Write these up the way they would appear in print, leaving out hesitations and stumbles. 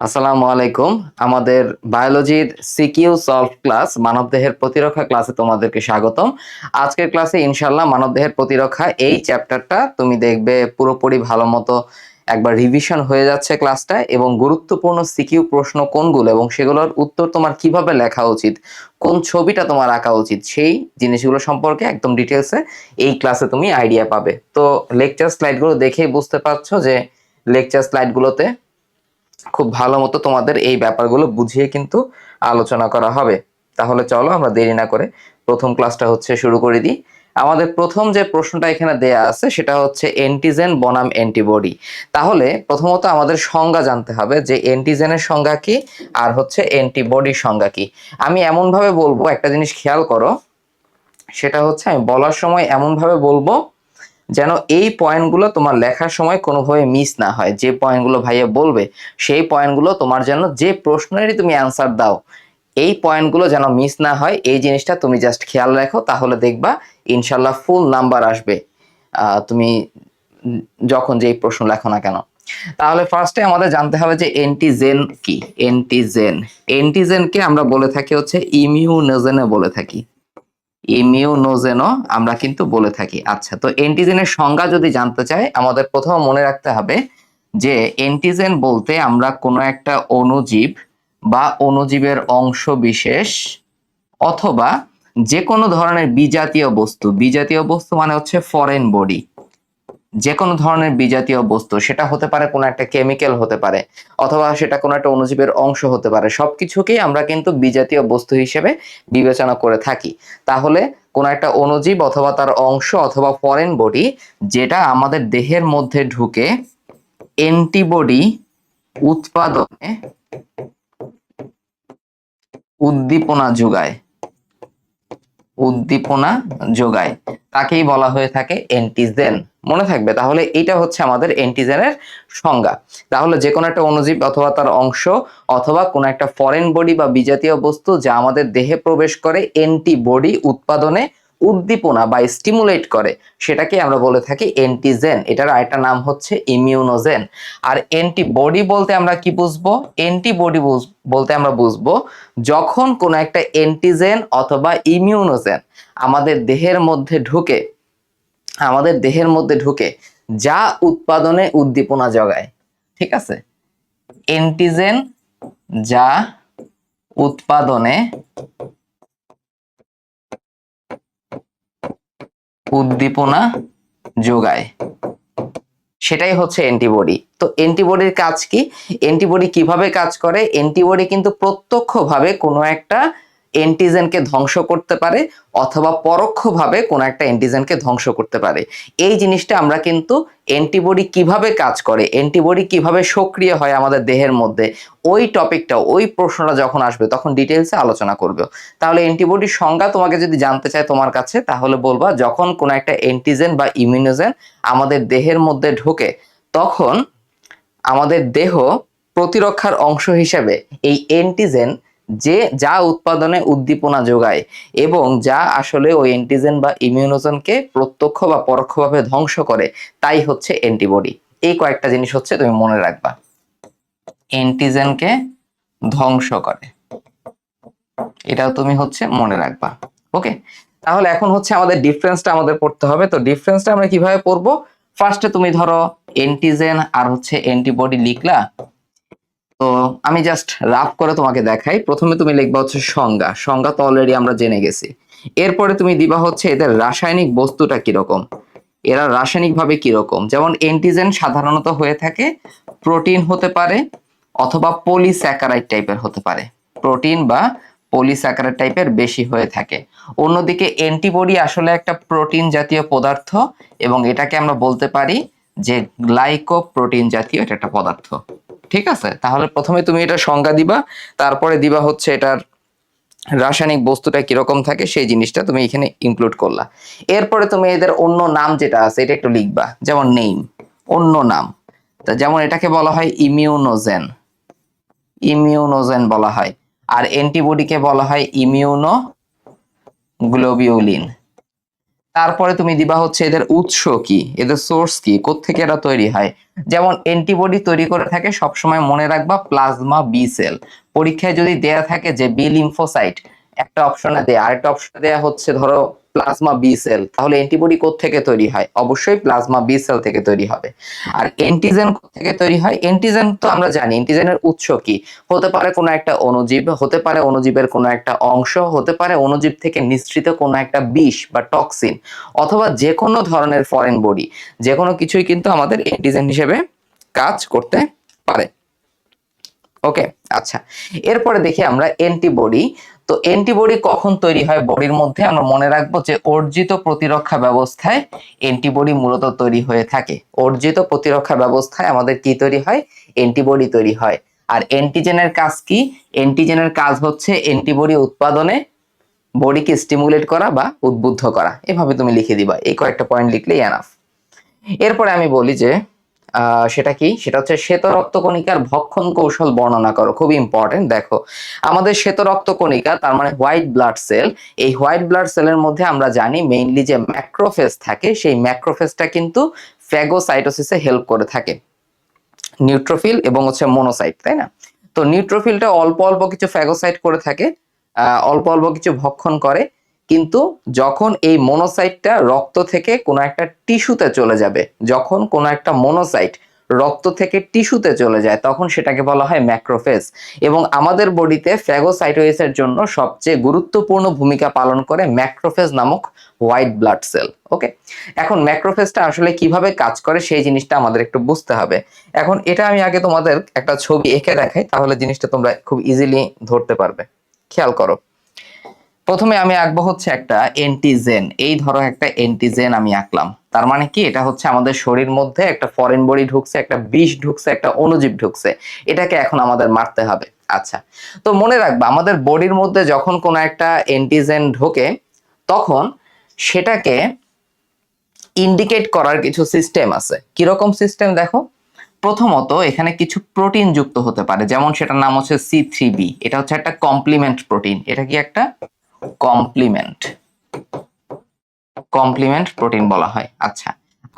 আসসালামু আলাইকুম। আমাদের বায়োলজির সিকিউ সলভ ক্লাস মানবদেহের প্রতিরক্ষা ক্লাসে তোমাদেরকে স্বাগতম। আজকের ক্লাসে ইনশাল্লাহ মানবদেহের প্রতিরক্ষা এই চ্যাপ্টারটা তুমি দেখবে পুরোপুরি ভালো মতো একবার রিভিশন হয়ে যাচ্ছে ক্লাসটা, এবং গুরুত্বপূর্ণ সিকিউ প্রশ্ন কোনগুলো এবং সেগুলোর উত্তর তোমার কিভাবে লেখা উচিত, কোন ছবিটা তোমার আঁকা উচিত, সেই জিনিসগুলো সম্পর্কে একদম ডিটেলসে এই ক্লাসে তুমি আইডিয়া পাবে। তো লেকচার স্লাইডগুলো দেখেই বুঝতে পারছো যে লেকচার স্লাইডগুলোতে খুব ভালো মতো তোমাদের এই ব্যাপারগুলো বুঝিয়ে কিন্তু আলোচনা করা হবে। তাহলে চলো আমরা দেরি না করে প্রথম ক্লাসটা শুরু করে দিই। আমাদের প্রথম যে প্রশ্নটা এখানে দেয়া আছে সেটা হচ্ছে অ্যান্টিজেন বনাম অ্যান্টিবডি। তাহলে প্রথমত আমাদের সংজ্ঞা জানতে হবে যে অ্যান্টিজেনের সংজ্ঞা কি আর অ্যান্টিবডির সংজ্ঞা কি। আমি এমন ভাবে বলবো, একটা জিনিস খেয়াল করো, সেটা হচ্ছে আমি বলার সময় এমন ভাবে বলবো যেন এই পয়েন্টগুলো তোমার লেখার সময় কোনোভাবে মিস না হয়। যে পয়েন্টগুলো ভাইয়া বলবে সেই পয়েন্টগুলো তোমার যেন, যে প্রশ্নেরই তুমি অ্যান্সার দাও, এই পয়েন্টগুলো যেন মিস না হয়, এই জিনিসটা তুমি জাস্ট খেয়াল রাখো। তাহলে দেখবা ইনশাল্লাহ ফুল নাম্বার আসবে তুমি যখন যেই প্রশ্ন লেখো না কেন। তাহলে ফার্স্টে আমাদের জানতে হবে যে অ্যান্টিজেন কি। অ্যান্টিজেনকে আমরা বলে থাকি ইমিউনোজেনে বলে থাকি, ইমিউনোজেনও আমরা কিন্তু বলে থাকি। আচ্ছা, তো অ্যান্টিজেনের সংজ্ঞা যদি জানতে চাই, আমাদের প্রথম মনে রাখতে হবে যে অ্যান্টিজেন বলতে আমরা কোনো একটা অণুজীব বা অণুজীবের অংশ বিশেষ অথবা যে কোনো ধরনের বিজাতীয় বস্তু, বিজাতীয় বস্তু মানে হচ্ছে ফরেন বডি, যে কোনো ধরনের বিজাতীয় বস্তু, সেটা হতে পারে কোনো একটা কেমিক্যাল হতে পারে, অথবা সেটা কোনো একটা অণুজীবের অংশ হতে পারে, সবকিছুকেই আমরা কিন্তু বিজাতীয় বস্তু হিসেবে বিবেচনা করে থাকি। তাহলে কোনো একটা অণুজীব অথবা তার অংশ অথবা ফরেন বডি যেটা আমাদের দেহের মধ্যে ঢুকে অ্যান্টিবডি উৎপাদনে উদ্দীপনা যোগায়, উদ্দীপনা যোগায়, তাকেই বলা হয়ে থাকে অ্যান্টিজেন। মনে থাকবে। তাহলে এটা হচ্ছে আমাদের অ্যান্টিজেনের সংজ্ঞা। তাহলে যে কোনো একটা অণুজীব অথবা তার অংশ অথবা কোনো একটা ফরেন বডি বা বিজাতীয় বস্তু যা আমাদের দেহে প্রবেশ করে অ্যান্টিবডি উৎপাদনে উদ্দীপনা বা স্টিমুলেট করে, সেটাকে আমরা বলে থাকি অ্যান্টিজেন। এটার আরেকটা নাম হচ্ছে ইমিউনোজেন। আর অ্যান্টিবডি বলতে আমরা কি বুঝবো? অ্যান্টিবডি বলতে আমরা বুঝবো যখন কোনো একটা অ্যান্টিজেন অথবা ইমিউনোজেন আমাদের দেহের মধ্যে ঢুকে, আমাদের দেহের মধ্যে ঢুকে যা উৎপাদনে উদ্দীপনা যোগায়। ঠিক আছে? অ্যান্টিজেন যা উৎপাদনে উদ্দীপনা যোগায়, সেটাই হচ্ছে অ্যান্টিবডি। তো অ্যান্টিবডির কাজ কি? অ্যান্টিবডি কিভাবে কাজ করে? অ্যান্টিবডি কিন্তু প্রত্যক্ষভাবে কোনো একটা অ্যান্টিজেনকে ধ্বংস করতে পারে অথবা পরোক্ষভাবে কোনো একটা অ্যান্টিজেনকে ধ্বংস করতে পারে। এই জিনিসটা আমরা কিন্তু অ্যান্টিবডি কিভাবে কাজ করে, অ্যান্টিবডি কিভাবে সক্রিয় হয় আমাদের দেহের মধ্যে, ওই টপিকটা, ওই প্রশ্নটা যখন আসবে তখন ডিটেইলসে আলোচনা করব। তাহলে অ্যান্টিবডির সংজ্ঞা তোমাকে যদি জানতে চায় তোমার কাছে, তাহলে বলবা যখন কোনো একটা অ্যান্টিজেন বা ইমিউনোজেন আমাদের দেহের মধ্যে ঢোকে তখন আমাদের দেহ প্রতিরক্ষার অংশ হিসেবে এই অ্যান্টিজেন যা উৎপাদনে উদ্দীপনা যোগায় এবং যা আসলে ওই অ্যান্টিজেন বা ইমিউনোজেনকে প্রত্যক্ষ বা পরোক্ষভাবে ধ্বংস করে, তাই হচ্ছে অ্যান্টিবডি। এই কয়েকটা জিনিস তুমি মনে রাখবা। অ্যান্টিজেনকে ধ্বংস করে, এটাও তুমি মনে রাখবা। ওকে, তাহলে এখন আমাদের ডিফারেন্সটা আমাদের পড়তে হবে। তো ডিফারেন্সটা আমরা কিভাবে পড়বো? ফার্স্টে তুমি ধরো অ্যান্টিজেন আর অ্যান্টিবডি লিখলা। তো আমি জাস্ট রাফ করে তোমাকে দেখাই। প্রথমে তুমি লিখবা সংজ্ঞা, সংজ্ঞা তো অলরেডি আমরা জেনে গেছি। এরপরে তুমি দিবা এদের রাসায়নিক বস্তুটা কিরকম, এরা রাসায়নিকভাবে কিরকম। যেমন অ্যান্টিজেন সাধারণত হয়ে থাকে প্রোটিন হতে পারে অথবা পলিস্যাকারাইড টাইপের হতে পারে, প্রোটিন বা পলিস্যাকারাইড টাইপের বেশি হয়ে থাকে। অন্যদিকে অ্যান্টিবডি আসলে একটা প্রোটিন জাতীয় পদার্থ এবং এটাকে আমরা বলতে পারি যে গ্লাইকোপ্রোটিন জাতীয় এটা একটা পদার্থ। ঠিক আছে? তাহলে প্রথমে তুমি এটা সংজ্ঞা দিবা, তারপরে দিবা এটার রাসায়নিক বস্তুটা কিরকম থাকে, সেই জিনিসটা তুমি এখানে ইনক্লুড করলা। এরপরে তুমি এদের অন্য নাম যেটা আছে এটা একটু লিখবা, যেমন নেম, অন্য নাম। তা যেমন এটাকে বলা হয় ইমিউনোজেন, ইমিউনোজেন বলা হয়। আর অ্যান্টিবডিকে বলা হয় ইমিউনো গ্লোবিউলিন। তারপরে তুমি দিবা হচ্ছে এদের উৎস কি, এদের সোর্স কি, কোত্থেকে এরা তৈরি হয়। যেমন অ্যান্টিবডি তৈরি করে থাকে সবসময় মনে রাখবা প্লাজমা বি সেল। পরীক্ষায় যদি দেয়া থাকে যে বি লিম্ফোসাইট, একটা অপশনে দেয়া, আরেকটা অপশনে দেয়া হচ্ছে ধরো প্লাজমা বি সেল, তাহলে অ্যান্টিবডি কোত্থেকে তৈরি হয়, অবশ্যই প্লাজমা বি সেল থেকে তৈরি হবে। আর অ্যান্টিজেন কোত্থেকে তৈরি হয়, অ্যান্টিজেন তো আমরা জানি অ্যান্টিজেনের উৎস কি, হতে পারে কোনো একটা অণুজীব, হতে পারে অণুজীবের কোনো একটা অংশ, হতে পারে অণুজীব থেকে নিঃসৃত কোনো একটা বিষ বা টক্সিন, অথবা যে কোনো ধরনের ফরেন বডি, যে কোনো কিছুই কিন্তু আমাদের অ্যান্টিজেন হিসেবে কাজ করতে পারে। ওকে, আচ্ছা, এরপরে দেখি আমরা অ্যান্টিবডি। তো অ্যান্টিবডি কখন তৈরি হয় বডির মধ্যে, আমরা মনে রাখবো যে অর্জিত প্রতিরক্ষা ব্যবস্থায় অ্যান্টিবডি মূলত তৈরি হয়ে থাকে। অর্জিত প্রতিরক্ষা ব্যবস্থায় আমাদের কি তৈরি হয়, অ্যান্টিবডি তৈরি হয়। আর অ্যান্টিজেনের কাজ কি, অ্যান্টিজেনের কাজ হচ্ছে অ্যান্টিবডি উৎপাদনে বডিকে স্টিমুলেট করা বা উদ্বুদ্ধ করা। এভাবে তুমি লিখে দিবা, এই কয়েকটা পয়েন্ট লিখলেই এনাফ। এরপরে আমি বলি যে সেটা কি, সেটা হচ্ছে শ্বেত রক্তকণিকার ভক্ষণ কৌশল বর্ণনা করো। খুব ইম্পর্টেন্ট। দেখো আমাদের শ্বেত রক্তকণিকা তার মানে হোয়াইট ব্লাড সেল, এই হোয়াইট ব্লাড সেলের মধ্যে আমরা জানি মেইনলি যে ম্যাক্রোফেজ থাকে, সেই ম্যাক্রোফেজটা কিন্তু ফ্যাগোসাইটোসিসে হেল্প করে থাকে, নিউট্রোফিল এবং হচ্ছে মোনোসাইট, তাই না? তো নিউট্রোফিলটা অল্প অল্প কিছু ফ্যাগোসাইট করে থাকে, অল্প অল্প কিছু ভক্ষণ করে, কিন্তু যখন এই মোনোসাইটটা রক্ত থেকে কোনো একটা টিস্যুতে চলে যাবে, যখন কোনো একটা মোনোসাইট রক্ত থেকে টিস্যুতে চলে যায়, তখন সেটাকে বলা হয় ম্যাক্রোফেজ। এবং আমাদের বডিতে ফ্যাগোসাইটোসিসের জন্য সবচেয়ে গুরুত্বপূর্ণ ভূমিকা পালন করে ম্যাক্রোফেজ নামক হোয়াইট ব্লাড সেল। ওকে, এখন ম্যাক্রোফেজটা আসলে কিভাবে কাজ করে সেই জিনিসটা আমাদের একটু বুঝতে হবে। এখন এটা আমি আগে তোমাদের একটা ছবি এঁকে দেখাই, তাহলে জিনিসটা তোমরা খুব ইজিলি ধরতে পারবে। খেয়াল করো, প্রথমে আমি আঁকবো হচ্ছে একটা এন্টিজেন। এই ধরো একটা এন্টিজেন আমি আঁকলাম, তার মানে কি, এটা হচ্ছে আমাদের শরীর মধ্যে একটা ফরেন বডি ঢুকছে, একটা বিষ ঢুকছে, একটা অণুজীব ঢুকছে, এটাকে এখন আমাদের মারতে হবে। আচ্ছা, তো মনে রাখবা আমাদের বডির মধ্যে যখন কোনো একটা এন্টিজেন ঢোকে, তখন সেটাকে ইন্ডিকেট করার কিছু সিস্টেম আছে। কিরকম সিস্টেম দেখো, প্রথমত এখানে কিছু প্রোটিন যুক্ত হতে পারে, যেমন সেটার নাম হচ্ছে C3b, এটা হচ্ছে একটা কমপ্লিমেন্ট প্রোটিন। এটা কি একটা কমপ্লিমেন্ট, কমপ্লিমেন্ট প্রোটিন বলা হয়। আচ্ছা,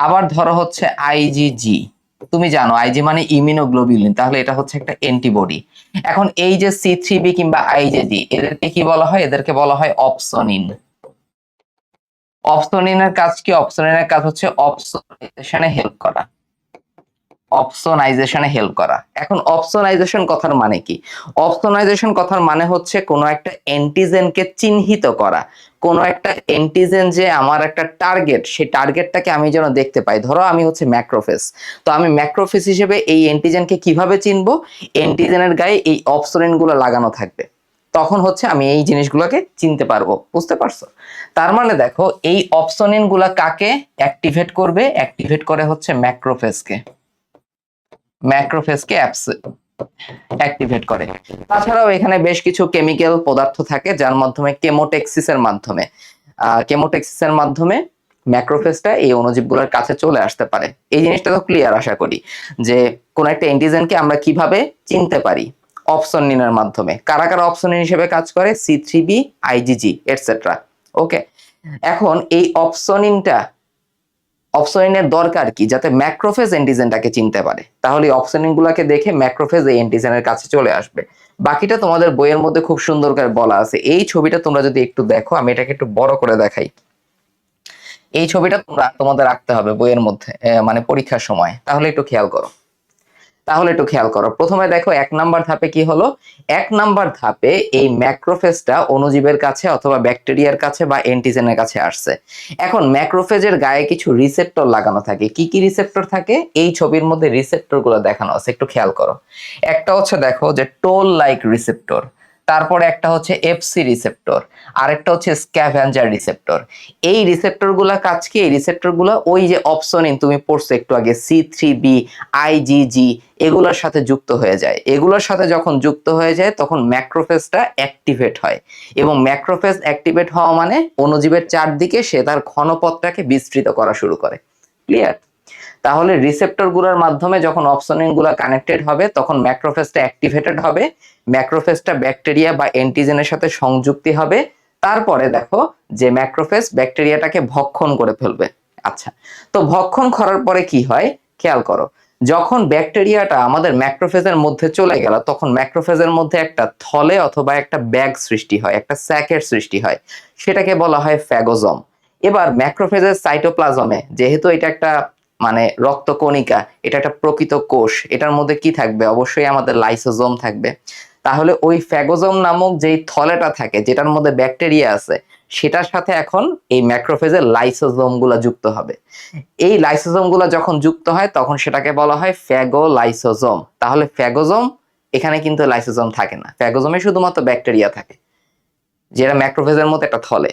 আবার ধরো হচ্ছে আইজিজি, তুমি জানো আইজি মানে ইমিউনোগ্লোবিউলিন, তাহলে এটা হচ্ছে একটা অ্যান্টিবডি। এখন এই যে C3b কিংবা আইজিজি, এদেরকে কি বলা হয়, এদেরকে বলা হয় অপসোনিন। অপসোনিনের কাজ কি, অপসোনিনের কাজ হচ্ছে অপসোনাইজেশনে হেল্প করা, অপসোনাইজেশনে হেল্প করা। এখন অপসোনাইজেশন কথার মানে কি, অপসোনাইজেশন কথার মানে হচ্ছে কোনো একটা অ্যান্টিজেনকে চিহ্নিত করা, কোনো একটা অ্যান্টিজেন যে আমার একটা টার্গেট, সেই টার্গেটটাকে আমি যেন দেখতে পাই। ধরো আমি হচ্ছে ম্যাক্রোফেজ, তো আমি ম্যাক্রোফেজ হিসেবে এই অ্যান্টিজেনকে কিভাবে চিনবো, অ্যান্টিজেনের গায়ে এই অপসোনিনগুলো লাগানো থাকবে, তখন হচ্ছে আমি এই জিনিসগুলোকে চিনতে পারবো। বুঝতে পারছো? তার মানে দেখো এই অপসোনিন গুলা কাকে অ্যাক্টিভেট করবে, অ্যাক্টিভেট করে হচ্ছে ম্যাক্রোফেজকে, ম্যাক্রোফেজকে অ্যাক্টিভেট করে। তাছাড়াও এখানে বেশ কিছু কেমিক্যাল পদার্থ থাকে, যার মাধ্যমে কেমোটেক্সিসের মাধ্যমে, কেমোটেক্সিসের মাধ্যমে ম্যাক্রোফেজটা এই অণুজীবগুলোর কাছে চলে আসতে পারে। এই জিনিসটা তো ক্লিয়ার আশা করি, যে কোন একটা অ্যান্টিজেনকে আমরা কিভাবে চিনতে পারি, অপসনিনের মাধ্যমে। কারা কারা অপসনিন হিসেবে কাজ করে, C3b, আইজিজি এটসেট্রা। ওকে, এখন এই অপসনিনের দরকার কি, যাতে ম্যাক্রোফেজ অ্যান্টিজেনটাকে চিনতে পারে, তাহলে অপসনিন গুলাকে দেখে ম্যাক্রোফেজ এই অ্যান্টিজেনের কাছে চলে আসবে। বাকিটা তোমাদের বইয়ের মধ্যে খুব সুন্দর করে বলা আছে। এই ছবিটা তোমরা যদি একটু দেখো, আমি এটাকে একটু বড় করে দেখাই। এই ছবিটা তোমরা তোমাদের রাখতে হবে বইয়ের মধ্যে, মানে পরীক্ষার সময়, তাহলে একটু খেয়াল করো। প্রথমে দেখো 1 নাম্বার ধাপে কি হলো, 1 নাম্বার ধাপে এই ম্যাক্রোফেজটা অণুজীবের কাছে অথবা ব্যাকটেরিয়ার কাছে বা অ্যান্টিজেনের কাছে আসছে। এখন ম্যাক্রোফেজের গায়ে কিছু রিসেপ্টর লাগানো থাকে। কি কি রিসেপ্টর থাকে, এই ছবির মধ্যে রিসেপ্টর গুলো দেখানো আছে, একটু খেয়াল করো। একটা হচ্ছে দেখো যে টোল লাইক রিসেপ্টর, তারপরে একটা হচ্ছে এফসি রিসেপ্টর, আরেকটা হচ্ছে স্ক্যাভেঞ্জার রিসেপ্টর। এই রিসেপ্টর গুলা কাজ কি, এই রিসেপ্টর গুলা ওই যে অপসনিন তুমি পড়ছো একটু আগে, C3b, আইজিজি, এগুলোর সাথে যুক্ত হয়ে যায়। এগুলোর সাথে যখন যুক্ত হয়ে যায় তখন ম্যাক্রোফেজটা অ্যাক্টিভেট হয়, এবং ম্যাক্রোফেজ অ্যাক্টিভেট হওয়া মানে অণুজীবের চারদিকে সে তার ঘনপথটাকে বিস্তৃত করা শুরু করে। ক্লিয়ার? তাহলে রিসেপ্টর গুলোর মাধ্যমে যখন অপসনিন গুলা কানেক্টেড হবে, তখন ম্যাক্রোফেজটা অ্যাক্টিভেটেড হবে, ম্যাক্রোফেজটা ব্যাকটেরিয়া বা অ্যান্টিজেনের সাথে সংযুক্তি হবে, তারপরে দেখো যে ম্যাক্রোফেজ ব্যাকটেরিয়াটাকে ভক্ষণ করে ফেলবে। আচ্ছা, তো ভক্ষণ করার পরে কি হয় খেয়াল করো, যখন ব্যাকটেরিয়াটা আমাদের ম্যাক্রোফেজের মধ্যে চলে গেল তখন ম্যাক্রোফেজের মধ্যে একটা থলে অথবা একটা ব্যাগ সৃষ্টি হয়, একটা স্যাকের সৃষ্টি হয়, সেটাকে বলা হয় ফ্যাগোজম। এবার ম্যাক্রোফেজের সাইটোপ্লাজমে যেহেতু এটা একটা মানে রক্তকণিকা, এটা একটা প্রকৃত কোষ, এটার মধ্যে কি থাকবে, অবশ্যই আমাদের লাইসোজোম থাকবে। তাহলে ওই ফ্যাগোজোম নামক যেই থলেটা থাকে যেটার মধ্যে ব্যাকটেরিয়া আছে সেটার সাথে এখন এই ম্যাক্রোফেজের লাইসোজোম গুলা যুক্ত হবে। এই লাইসোজোম গুলা যখন যুক্ত হয় তখন সেটাকে বলা হয় ফ্যাগোলাইসোজোম। তাহলে ফ্যাগোজোম, এখানে কিন্তু লাইসোজোম থাকে না, ফ্যাগোজোমে শুধুমাত্র ব্যাকটেরিয়া থাকে যেটা ম্যাক্রোফেজের মতো একটা থলে।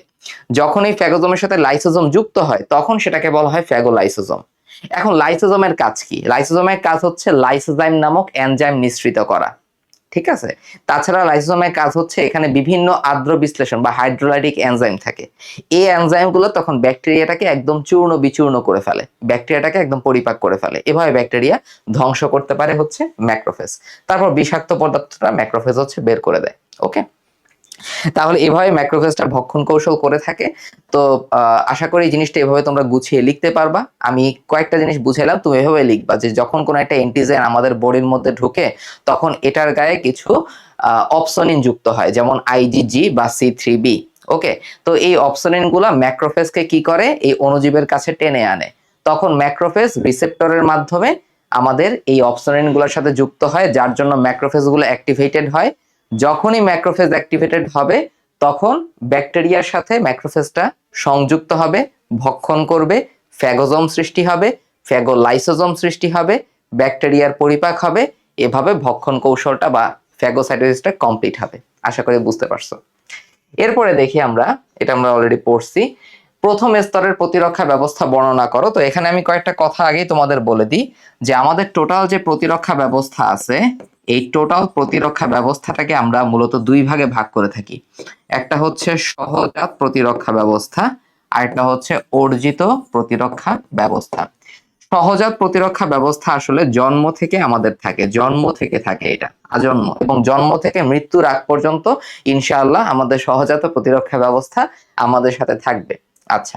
যখন এই ফ্যাগোজোমের সাথে লাইসোজোম যুক্ত হয় তখন সেটাকে বলা হয় ফ্যাগোলাইসোজোম। এখন লাইসোজোমের কাজ কি? লাইসোজোমের কাজ হচ্ছে লাইসোজাইম নামক এনজাইম নিঃসৃত করা, ঠিক আছে। তাছাড়া লাইসোজোমের কাজ হচ্ছে এখানে বিভিন্ন আর্দ্র বিশ্লেষণ বা হাইড্রোলাইটিক এনজাইম থাকে। এই এনজাইমগুলো তখন ব্যাকটেরিয়াটাকে একদম চূর্ণ বিচূর্ণ করে ফেলে, ব্যাকটেরিয়াটাকে একদম পরিপাক করে ফেলে। এভাবে ব্যাকটেরিয়া ধ্বংস করতে পারে হচ্ছে ম্যাক্রোফেজ। তারপর বিষাক্ত পদার্থটা ম্যাক্রোফেজ হচ্ছে বের করে দেয়। ওকে, তাহলে এভাবে ম্যাক্রোফেজটা ভক্ষণ কৌশল করে থাকে। তো আশা করি এই জিনিসটা এভাবে তোমরা গুছিয়ে লিখতে পারবা। আমি কয়েকটা জিনিস বুঝাইলাম, তুমি এভাবে লিখবা যে যখন কোনো একটা এন্টিজেন আমাদের বডির মধ্যে ঢুকে তখন এটার গায়ে কিছু অপসনিন যুক্ত হয়, যেমন আইজিজি বা C3b। ওকে, তো এই অপসনিন গুলা ম্যাক্রোফেজকে কি করে, এই অণুজীবের কাছে টেনে আনে। তখন ম্যাক্রোফেজ রিসেপ্টরের মাধ্যমে আমাদের এই অপসনিন গুলোর সাথে যুক্ত হয়, যার জন্য ম্যাক্রোফেজ গুলো অ্যাক্টিভেটেড হয়। যখনই ম্যাক্রোফেজ অ্যাক্টিভেটেড হবে তখন ব্যাকটেরিয়ার সাথে ম্যাক্রোফেজটা সংযুক্ত হবে, ভক্ষণ করবে, ফ্যাগোজোম সৃষ্টি হবে, ফ্যাগোলাইসোজোম সৃষ্টি হবে, ব্যাকটেরিয়ার পরিপাক হবে। এভাবে ভক্ষণ কৌশলটা বা ফ্যাগোসাইটোসিসটা কমপ্লিট হবে। আশা করি বুঝতে পারছো। এরপরে দেখি আমরা, এটা আমরা অলরেডি পড়ছি, প্রথম স্তরের প্রতিরক্ষা ব্যবস্থা বর্ণনা করো। তো এখানে আমি কয়েকটা কথা আগেই তোমাদের বলে দিই যে আমাদের টোটাল যে প্রতিরক্ষা ব্যবস্থা আছে এই টোটাল প্রতিরক্ষা ব্যবস্থাটাকে আমরা মূলত দুই ভাগে ভাগ করে থাকি। একটা হচ্ছে সহজাত প্রতিরক্ষা ব্যবস্থা, আর একটা হচ্ছে অর্জিত প্রতিরক্ষা ব্যবস্থা। সহজাত প্রতিরক্ষা ব্যবস্থা আসলে জন্ম থেকে আমাদের থাকে, জন্ম থেকে থাকে এটা আজন্ম, এবং জন্ম থেকে মৃত্যুর আগ পর্যন্ত ইনশাআল্লাহ আমাদের সহজাত প্রতিরক্ষা ব্যবস্থা আমাদের সাথে থাকবে। আচ্ছা,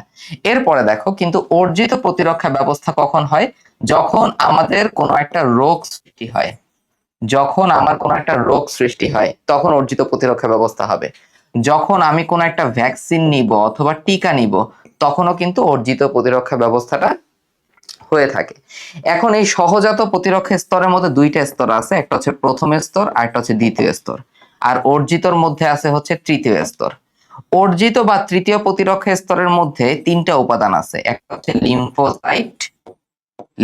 এরপরে দেখো কিন্তু অর্জিত প্রতিরক্ষা ব্যবস্থা কখন হয়? যখন আমাদের কোনো একটা রোগ সৃষ্টি হয়, যখন আমার কোনো একটা রোগ সৃষ্টি হয় তখন অর্জিত প্রতিরক্ষা ব্যবস্থা হবে। যখন আমি কোনো একটা ভ্যাকসিন নিব অথবা টিকা নিব তখনও কিন্তু অর্জিত প্রতিরক্ষা ব্যবস্থাটা হয়ে থাকে। এখন এই সহজাত প্রতিরক্ষা স্তরের মধ্যে দুইটা স্তর আছে, একটা হচ্ছে প্রথম স্তর আর একটা হচ্ছে দ্বিতীয় স্তর, আর অর্জিতর মধ্যে আছে হচ্ছে তৃতীয় স্তর। অর্জিত বা তৃতীয় প্রতিরক্ষা স্তরের মধ্যে তিনটা উপাদান আছে, একটা হচ্ছে লিম্ফোসাইট।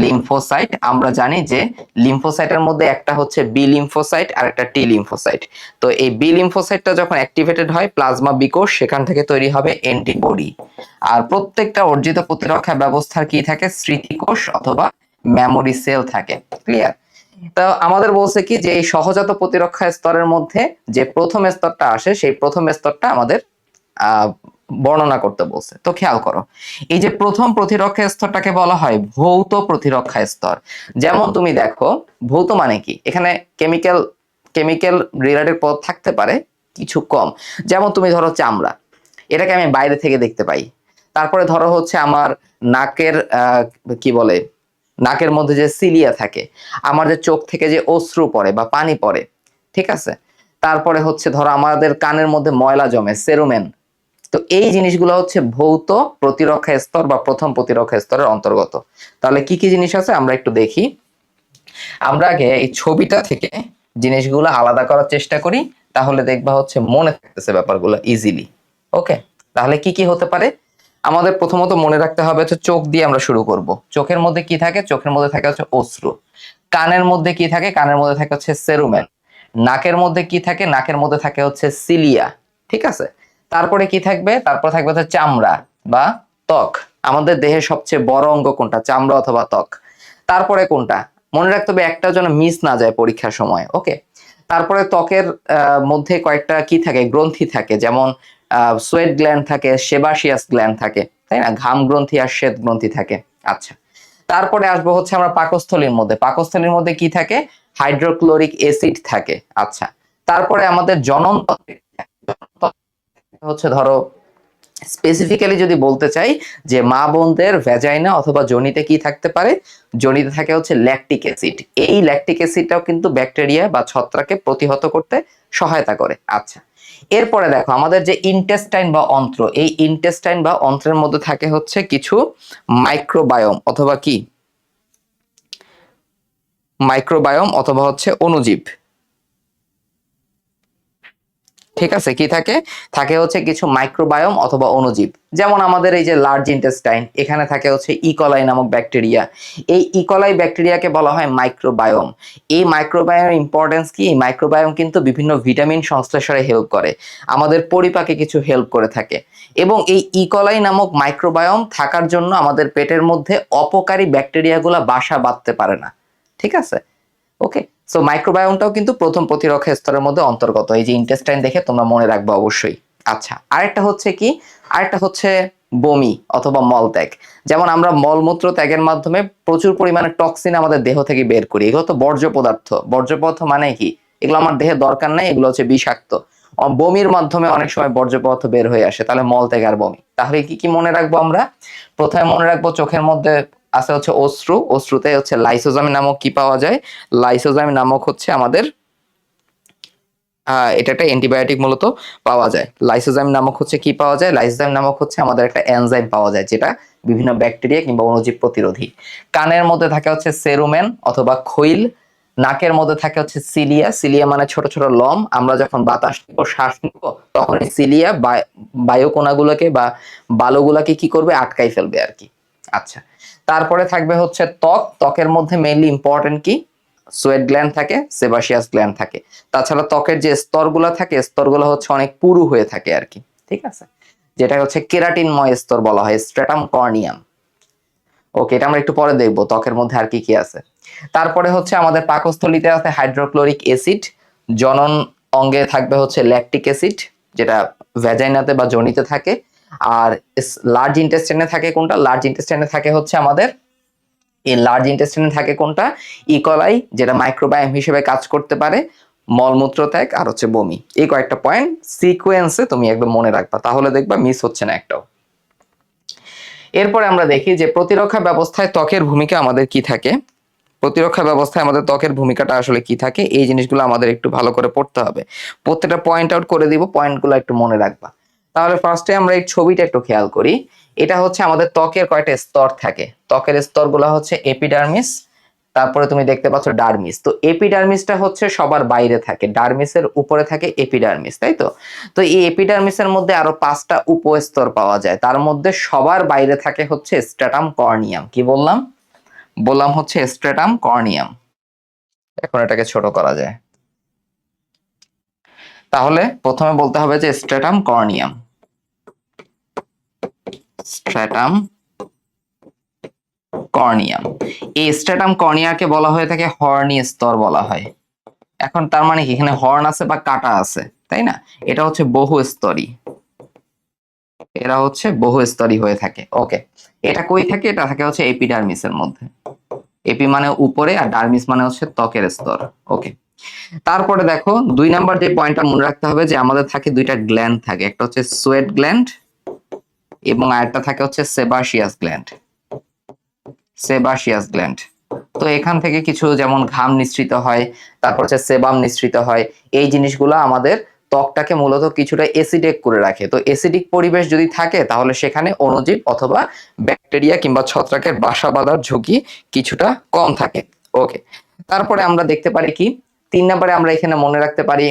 লিম্ফোসাইট আমরা জানি যে লিম্ফোসাইটের মধ্যে একটা হচ্ছে বি লিম্ফোসাইট আর একটা টি লিম্ফোসাইট। তো এই বি লিম্ফোসাইটটা যখন অ্যাক্টিভেটেড হয় প্লাজমা বিকোষ, সেখান থেকে তৈরি হবে অ্যান্টিবডি। আর প্রত্যেকটা অর্জিত প্রতিরক্ষা ব্যবস্থার কি থাকে, স্মৃতিকোষ অথবা মেমোরি সেল থাকে। ক্লিয়ার? তো আমাদের বলছে কি যে এই সহজাত প্রতিরক্ষা স্তরের মধ্যে যে প্রথম স্তরটা আসে সেই প্রথম স্তরটা আমাদের বর্ণনা করতে বলছে। তো খেয়াল করো, এই যে প্রথম প্রতিরক্ষা স্তরটাকে বলা হয় ভৌত প্রতিরক্ষা স্তর। যেমন তুমি দেখো ভৌত মানে কি, এখানে কেমিক্যাল কেমিক্যাল রিলেটেড পদ থাকতে পারে কিছু কম। যেমন তুমি ধরো চামড়া, এটাকে আমি বাইরে থেকে দেখতে পাই। তারপরে ধরো হচ্ছে আমার নাকের কি বলে, নাকের মধ্যে যে সিলিয়া থাকে, আমার যে চোখ থেকে যে অশ্রু পড়ে বা পানি পড়ে, ঠিক আছে। তারপরে হচ্ছে ধরো আমাদের কানের মধ্যে ময়লা জমে, সেরুমেন। তো এই জিনিসগুলো হচ্ছে ভৌত প্রতিরক্ষা স্তর বা প্রথম প্রতিরক্ষা স্তরের অন্তর্গত। তাহলে কি কি জিনিস আছে আমরা একটু দেখি। আমরা আগে এই ছবিটা থেকে জিনিসগুলো আলাদা করার চেষ্টা করি, তাহলে দেখবা হচ্ছে মনে থাকতেছে ব্যাপারগুলো ইজিলি। ওকে, তাহলে কি কি হতে পারে? আমাদের প্রথমত মনে রাখতে হবে হচ্ছে চোখ দিয়ে আমরা শুরু করব। চোখের মধ্যে কি থাকে? চোখের মধ্যে থাকে হচ্ছে অশ্রু। কানের মধ্যে কি থাকে? কানের মধ্যে থাকে হচ্ছে সেরুমেন। নাকের মধ্যে কি থাকে? নাকের মধ্যে থাকে হচ্ছে সিলিয়া, ঠিক আছে। তারপরে কি থাকবে? তারপর থাকবে হচ্ছে চামড়া বা ত্বক। আমাদের দেহের সবচেয়ে বড় অঙ্গ কোনটা? চামড়া অথবা ত্বক। তারপরে কোনটা? মনে রাখতে হবে একটা যেন মিস না যায় পরীক্ষার সময়। ওকে, তারপরে ত্বকের মধ্যে কয়েকটা কি থাকে? গ্রন্থি থাকে, যেমন সোয়েট গ্ল্যান্ড থাকে, সেবাসিয়াস গ্ল্যান্ড থাকে, তাই না? ঘাম গ্রন্থি আর শ্বেত গ্রন্থি থাকে। আচ্ছা, তারপরে আসবো হচ্ছে আমরা পাকস্থলীর মধ্যে। পাকস্থলীর মধ্যে কি থাকে? হাইড্রোক্লোরিক অ্যাসিড থাকে। আচ্ছা, তারপরে আমাদের জনন তন্ত্রে হচ্ছে ধরো স্পেসিফিক্যালি যদি বলতে চাই যে মা বোনদের ভ্যাজাইনা অথবা যোনিতে কি থাকতে পারে, যোনিতে থাকে হচ্ছে ল্যাকটিক অ্যাসিড। এই ল্যাকটিক অ্যাসিডটাও কিন্তু ব্যাকটেরিয়া বা ছত্রাককে প্রতিহত করতে সহায়তা করে। আচ্ছা, এরপরে দেখো আমাদের যে ইন্টেস্টাইন বা অন্ত্র, এই ইন্টেস্টাইন বা অন্ত্রের মধ্যে থাকে হচ্ছে কিছু মাইক্রোবায়োম অথবা কি মাইক্রোবায়োম অথবা হচ্ছে অণুজীব। ঠিক আছে, কি থাকে, থাকে হচ্ছে কিছু মাইক্রোবায়োম অথবা অণুজীব। যেমন আমাদের এই যে লার্জ ইন্টেস্টাইন, এখানে থাকে হচ্ছে ইকোলাই নামক ব্যাকটেরিয়া। এই ইকোলাই ব্যাকটেরিয়াকে বলা হয় মাইক্রোবায়োম। এই মাইক্রোবায়োমের ইম্পর্টেন্স কি, এই মাইক্রোবায়োম কিন্তু বিভিন্ন ভিটামিন সংশ্লেষণে হেল্প করে, আমাদের পরিপাকে কিছু হেল্প করে থাকে। এবং এই ইকোলাই নামক মাইক্রোবায়োম থাকার জন্য আমাদের পেটের মধ্যে অপকারী ব্যাকটেরিয়াগুলো বাসা বাঁধতে পারে না। ঠিক আছে, ওকে। সো মাইক্রোবায়োমটাও কিন্তু প্রথম প্রতিরক্ষা স্তরের মধ্যে অন্তর্গত, এই যে ইন্টেস্টাইন দেখে তোমরা মনে রাখবে অবশ্যই। আচ্ছা, আরেকটা হচ্ছে কি, আরেকটা হচ্ছে বমি অথবা মলত্যাগ। যেমন আমরা মলমূত্র ত্যাগের মাধ্যমে প্রচুর পরিমাণে টক্সিন আমাদের দেহ থেকে বের করি, এগুলো তো বর্জ্য পদার্থ। বর্জ্য পদার্থ মানে কি, এগুলো আমার দেহে দরকার নাই, এগুলো হচ্ছে বিষাক্ত। বমির মাধ্যমে অনেক সময় বর্জ্য পদার্থ বের হয়ে আসে, তাহলে মলত্যাগ আর বমি। তাহলে কি কি মনে রাখবো আমরা, প্রথমে মনে রাখবো চোখের মধ্যে আছে হচ্ছে অশ্রু, অশ্রুতে হচ্ছে লাইসোজাম নামক কি পাওয়া যায়, লাইসোজাম নামক হচ্ছে আমাদের এটা একটা অ্যান্টিবায়োটিক মূলত পাওয়া যায়। লাইসোজাইম নামক হচ্ছে কি পাওয়া যায়, লাইসোজাইম নামক হচ্ছে আমাদের একটা এনজাইম পাওয়া যায়, যেটা বিভিন্ন ব্যাকটেরিয়া কিংবা অণুজীব প্রতিরোধী। কানের মধ্যে থাকে হচ্ছে সেরুমেন অথবা খৈল। নাকের মধ্যে থাকে হচ্ছে সিলিয়া, সিলিয়া মানে ছোট ছোট লম। আমরা যখন বাতাস নিব, শ্বাস নিব, তখন সিলিয়া বায়ুকণাগুলোকে বা বালুগুলোকে কি করবে, আটকাই ফেলবে আর কি। আচ্ছা, তারপরে থাকবে হচ্ছে ত্বক। ত্বকের মধ্যে মেইনলি ইম্পর্টেন্ট কি, সোয়েট গ্ল্যান্ড থাকে, সেবাসিয়াস গ্ল্যান্ড থাকে। তাছাড়া ত্বকের যে স্তরগুলো থাকে, স্তরগুলো হচ্ছে অনেক পুরু হয়ে থাকে আর কি। ঠিক আছে, যেটা হচ্ছে কেরাটিনময় স্তর বলা হয়, স্ট্র্যাটাম কর্নিয়াম। ওকে, এটা আমরা একটু পরে দেখবো ত্বকের মধ্যে আর কি কি আছে। তারপরে হচ্ছে আমাদের পাকস্থলীতে আছে হাইড্রোক্লোরিক অ্যাসিড। জনন অঙ্গে থাকবে হচ্ছে ল্যাকটিক অ্যাসিড, যেটা ভ্যাজাইনাতে বা যোনিতে থাকে। আর লার্জ ইন্টেস্টাইনে থাকে কোনটা, লার্জ ইন্টেস্টাইনে থাকে হচ্ছে আমাদের, এই লার্জ ইন্টেস্টাইনে থাকে কোনটা, ইকোলাই, যেটা মাইক্রোবায়োম হিসেবে কাজ করতে পারে, মলমূত্র ত্যাগ, আর হচ্ছে বমি। এই কয়েকটা পয়েন্ট সিকোয়েন্সে তুমি একদম মনে রাখবা, তাহলে দেখবা মিস হচ্ছে না একটাও। এরপরে আমরা দেখি যে প্রতিরক্ষা ব্যবস্থায় ত্বকের ভূমিকা আমাদের কি থাকে। প্রতিরক্ষা ব্যবস্থায় আমাদের ত্বকের ভূমিকাটা আসলে কি থাকে, এই জিনিসগুলো আমাদের একটু ভালো করে পড়তে হবে। প্রত্যেকটা পয়েন্ট আউট করে দিব, পয়েন্টগুলো একটু মনে রাখবা। তাহলে ফার্স্টে আমরা এই ছবিটা একটু খেয়াল করি। এটা হচ্ছে আমাদের ত্বকের কয়টা স্তর থাকে, ত্বকের স্তরগুলো হচ্ছে এপিডার্মিস, তারপরে তুমি দেখতে পাচ্ছ ডার্মিস। তো এপিডার্মিসটা হচ্ছে সবার বাইরে থাকে, ডার্মিসের উপরে থাকে এপিডার্মিস, তাই তো। তো এই এপিডার্মিসের মধ্যে আরো 5টা উপস্তর পাওয়া যায়, তার মধ্যে সবার বাইরে থাকে হচ্ছে স্ট্র্যাটাম কর্নিয়াম। কি বললাম, বললাম হচ্ছে স্ট্র্যাটাম কর্নিয়াম। এখন এটাকে ছোট করা যায়, তাহলে প্রথমে বলতে হবে যে স্ট্র্যাটাম কর্নিয়াম, স্ট্র্যাটাম কর্নিয়াম। এই স্ট্র্যাটাম কর্নিয়াকে বলা হয়ে থাকে হর্নি স্তর বলা হয়। এখন তার মানে কি, এখানে হর্ন আছে বা কাটা আছে, তাই না, এটা হচ্ছে বহু স্তরী, এরা হচ্ছে বহু স্তরী হয়ে থাকে। ওকে, এটা কই থাকে, এটা থাকে হচ্ছে এপিডার্মিসের মধ্যে। এপি মানে উপরে আর ডার্মিস মানে হচ্ছে ত্বকের স্তর। ওকে, তারপরে দেখো 2 নাম্বার যে পয়েন্টটা মনে রাখতে হবে, যে আমাদের থাকে দুইটা গ্ল্যান্ড থাকে, একটা হচ্ছে সোয়েট গ্ল্যান্ড এবং আরেকটা থাকে হচ্ছে সেবাসিয়াস গ্ল্যান্ড, সেবাসিয়াস গ্ল্যান্ড। তো এখান থেকে কিছু যেমন ঘাম নিঃসৃত হয়, তারপর হচ্ছে সেবাম নিঃসৃত হয়। এই জিনিসগুলো আমাদের ত্বকটাকে মূলত কিছুটা অ্যাসিডিক করে রাখে। তো অ্যাসিডিক পরিবেশ যদি থাকে, তাহলে সেখানে অণুজীব অথবা ব্যাকটেরিয়া কিংবা ছত্রাকের বাসা বাঁধার ঝুঁকি কিছুটা কম থাকে। ওকে, তারপরে আমরা দেখতে পারি কি, 3 নম্বরে আমরা এখানে মনে রাখতে পারি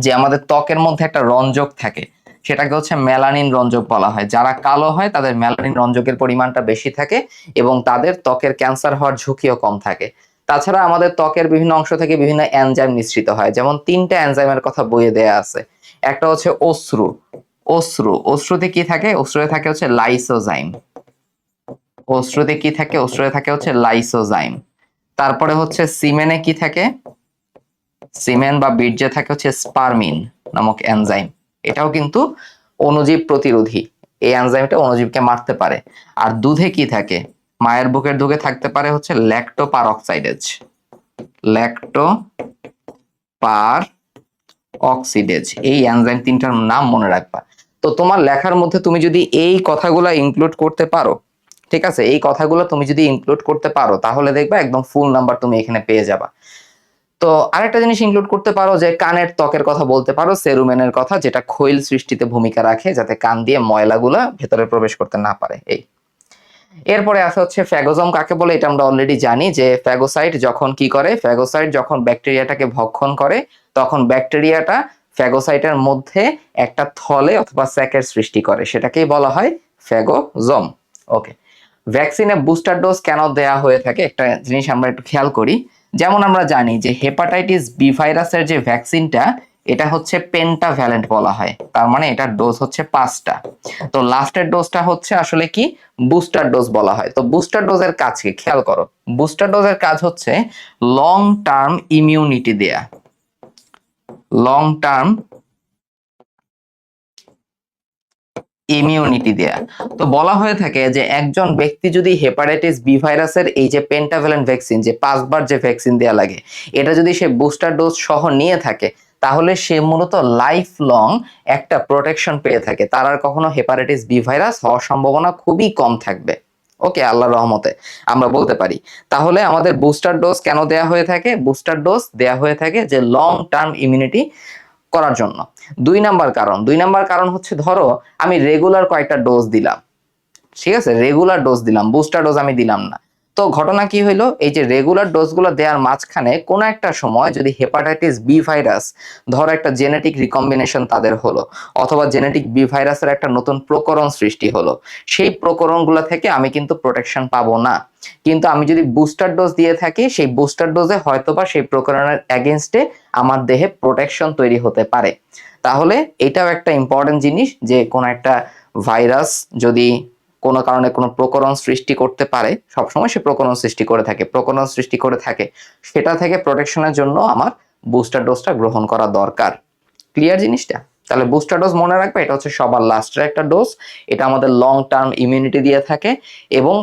যে আমাদের ত্বকের মধ্যে একটা রঞ্জক থাকে, সেটাকে হচ্ছে মেলানিন রঞ্জক বলা হয়। যারা কালো হয় তাদের মেলানিন রঞ্জকের পরিমাণটা বেশি থাকে এবং তাদের ত্বকের ক্যান্সার হওয়ার ঝুঁকিও কম থাকে। তাছাড়া আমাদের ত্বকের বিভিন্ন অংশ থেকে বিভিন্ন এনজাইম নিঃসৃত হয়, যেমন 3টা এনজাইমের কথা বইয়ে দেয়া আছে। একটা হচ্ছে অশ্রু, অশ্রুতে কি থাকে, অশ্রুতে থাকে হচ্ছে লাইসোজাইম, অশ্রুতে কি থাকে, অশ্রুতে থাকে হচ্ছে লাইসোজাইম। তারপরে হচ্ছে সিমেনে কি থাকে, সিমেন বা বীর্যে থাকে হচ্ছে স্পারমিন নামক এনজাইম। এটাও কিন্তু অণুজীব প্রতিরোধী, এই এনজাইমটা অণুজীবকে মারতে পারে। আর দুধে কি থাকে, মায়ের বুকের দুধে থাকতে পারে হচ্ছে ল্যাক্টোপারঅক্সাইডেজ, ল্যাক্টোপার অক্সিডেজ। এই এনজাইম 3টার নাম মনে রাখবা। তো তোমার লেখার মধ্যে তুমি যদি এই কথাগুলো ইনক্লুড করতে পারো, ঠিক আছে, এই কথাগুলো তুমি যদি ইনক্লুড করতে পারো তাহলে দেখবা একদম ফুল নাম্বার তুমি এখানে পেয়ে যাবা। তো আরেকটা জিনিস ইনক্লুড করতে পারো যে কানের ত্বকের কথা বলতে পারো, সেরুমেনের কথা, যেটা ক্ষয়িল সৃষ্টিতে ভূমিকা রাখে, যাতে কান দিয়ে ময়লাগুলা ভেতরে প্রবেশ করতে না পারে। এই এরপরে আছে হচ্ছে ফ্যাগোজম কাকে বলে, এটা আমরা অলরেডি জানি যে ফ্যাগোসাইট যখন কি করে, ফ্যাগোসাইট যখন ব্যাকটেরিয়াটাকে ভক্ষণ করে তখন ব্যাকটেরিয়াটা ফ্যাগোসাইটের মধ্যে একটা থলে অথবা স্যাকের সৃষ্টি করে, সেটাকেই বলা হয় ফ্যাগোজম। ওকে, ভ্যাকসিনে বুস্টার ডোজ কেন দেয়া হয়ে থাকে একটা জিনিস আমরা একটু খেয়াল করি। যেমন আমরা জানি যে হেপাটাইটিস বি ভাইরাসের যে ভ্যাকসিনটা, এটা হচ্ছে পেন্টাভ্যালেন্ট বলা হয়, তার মানে এটার ডোজ হচ্ছে 5টা। তো লাস্টের ডোজটা হচ্ছে আসলে কি, বুস্টার ডোজ বলা হয়। তো বুস্টার ডোজের কাজ কি খেয়াল করো, বুস্টার ডোজের কাজ হচ্ছে লং টার্ম ইমিউনিটি দেয়া, লং টার্ম ইমিউনিটি দেয়া। তো বলা হয়ে থাকে যে একজন ব্যক্তি যদি হেপাটাইটিস বি ভাইরাসের এই যে পেন্টাভ্যালেন্ট ভ্যাকসিন, যে 5বার যে ভ্যাকসিন দেয়া লাগে, এটা যদি সে বুস্টার ডোজ সহ নিয়ে থাকে তাহলে সে মূলত লাইফ লং একটা প্রোটেকশন পেয়ে থাকে, তার আর কখনো হেপাটাইটিস বি ভাইরাস হওয়ার সম্ভাবনা খুবই কম থাকবে। ওকে, আল্লাহর রহমতে আমরা বলতে পারি। তাহলে আমাদের বুস্টার ডোজ কেন দেয়া হয়ে থাকে, বুস্টার ডোজ দেয়া হয়ে থাকে যে লং টার্ম ইমিউনিটি করার জন্য। দুই নাম্বার কারণ হচ্ছে, ধরো আমি রেগুলার কয়েকটা ডোজ দিলাম, ঠিক আছে, রেগুলার ডোজ দিলাম, বুস্টার ডোজ আমি দিলাম না। তো ঘটনা কি হইলো, এই যে রেগুলার ডোজগুলো দেওয়ার মাঝখানে কোনো একটা সময় যদি হেপাটাইটিস বি ভাইরাস, ধরো একটা জেনেটিক রিকম্বিনেশন তাদের হলো, অথবা জেনেটিক বি ভাইরাসের একটা নতুন প্রকরণ সৃষ্টি হলো, সেই প্রকরণগুলো থেকে আমি কিন্তু প্রোটেকশন পাবো না। কিন্তু আমি যদি বুস্টার ডোজ দিয়ে থাকি, সেই বুস্টার ডোজে হয়তোবা সেই প্রকরণের এগেনস্টে আমার দেহে প্রোটেকশন তৈরি হতে পারে। তাহলে এটাও একটা ইম্পর্টেন্ট জিনিস যে কোনো একটা ভাইরাস যদি কোনো কারণে কোনো প্রকরণ সৃষ্টি করতে পারে, সবসময় সে প্রকরণ সৃষ্টি করে থাকে, প্রকরণ সৃষ্টি করে থাকে, সেটা থেকে প্রোটেকশনের জন্য আমার বুস্টার ডোজটা গ্রহণ করা দরকার। ক্লিয়ার জিনিসটা? তাহলে বুস্টার ডোজ মনে রাখবে, এটা হচ্ছে সবার লাস্টের একটা ডোজ, এটা আমাদের লং টার্ম ইমিউনিটি দিয়ে থাকে এবং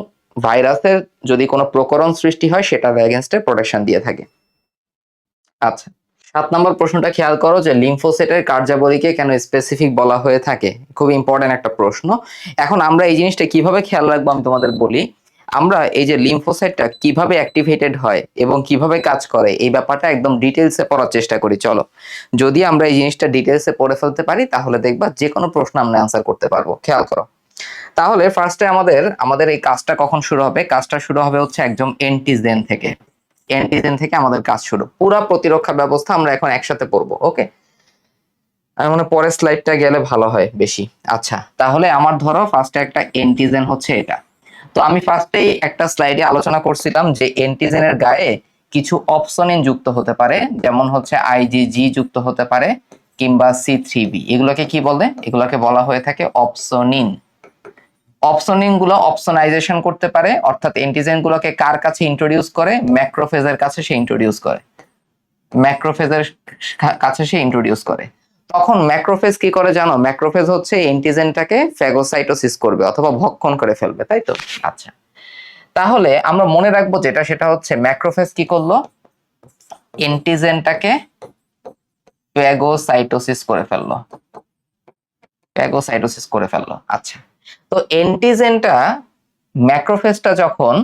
ভাইরাসের যদি কোনো প্রকরণ সৃষ্টি হয় সেটার এগেনস্টে প্রোটেকশন দিয়ে থাকে। আচ্ছা, 7 নম্বর প্রশ্নটা খেয়াল করো যে লিম্ফোসাইটের কার্যাবলীকে কেন স্পেসিফিক বলা হয়ে থাকে, খুব ইম্পর্টেন্ট একটা প্রশ্ন। এখন আমরা এই জিনিসটা কিভাবে খেয়াল রাখবো আমি তোমাদের বলি। আমরা এই যে লিম্ফোসাইটটা কিভাবে অ্যাক্টিভেটেড হয় এবং কিভাবে কাজ করে এই ব্যাপারটা একদম ডিটেলসে পড়ার চেষ্টা করি। চলো, যদি আমরা এই জিনিসটা ডিটেলসে পড়ে ফেলতে পারি তাহলে দেখবা যে কোনো প্রশ্ন আমরা অ্যান্সার করতে পারবো। খেয়াল করো, তাহলে ফার্স্টে আমাদের এই কাজটা কখন শুরু হবে, কাজটা শুরু হবে হচ্ছে একদম এন্টিজেন থেকে। অ্যান্টিজেন থেকে আমাদের কাজ শুরু, পুরো প্রতিরক্ষা ব্যবস্থা আমরা এখন একসাথে পড়বো। ওকে, আমি মনে পরের স্লাইডটা গেলে ভালো হয় বেশি। আচ্ছা, তাহলে আমার ধরো ফার্স্টে একটা অ্যান্টিজেন হচ্ছে এটা। তো আমি ফার্স্টেই একটা স্লাইডে আলোচনা করছিলাম যে অ্যান্টিজেনের গায়ে কিছু অপসনিন যুক্ত হতে পারে, যেমন হচ্ছে আইজিজি যুক্ত হতে পারে কিংবা C3b। এগুলোকে কি বলে, এগুলোকে বলা হয়ে থাকে অপসনিন। অপসনিন গুলো অপসনাইজেশন করতে পারে, অর্থাৎ অ্যান্টিজেন গুলোকে কার কাছে ইন্ট্রোডিউস করে, ম্যাক্রোফেজের কাছে সে ইন্ট্রোডিউস করে, ম্যাক্রোফেজের কাছে সে ইন্ট্রোডিউস করে। তখন ম্যাক্রোফেজ কি করে জানো, ম্যাক্রোফেজ হচ্ছে অ্যান্টিজেনটাকে ফ্যাগোসাইটোসিস করবে অথবা ভক্ষণ করে ফেলবে, তাই তো? আচ্ছা, তাহলে আমরা মনে রাখবো যেটা, সেটা হচ্ছে ম্যাক্রোফেজ কি করলো, অ্যান্টিজেনটাকে ফ্যাগোসাইটোসিস করে ফেললো, ফ্যাগোসাইটোসিস করে ফেললো। আচ্ছা, তো অ্যান্টিজেনটা, ম্যাক্রোফেজটা যখন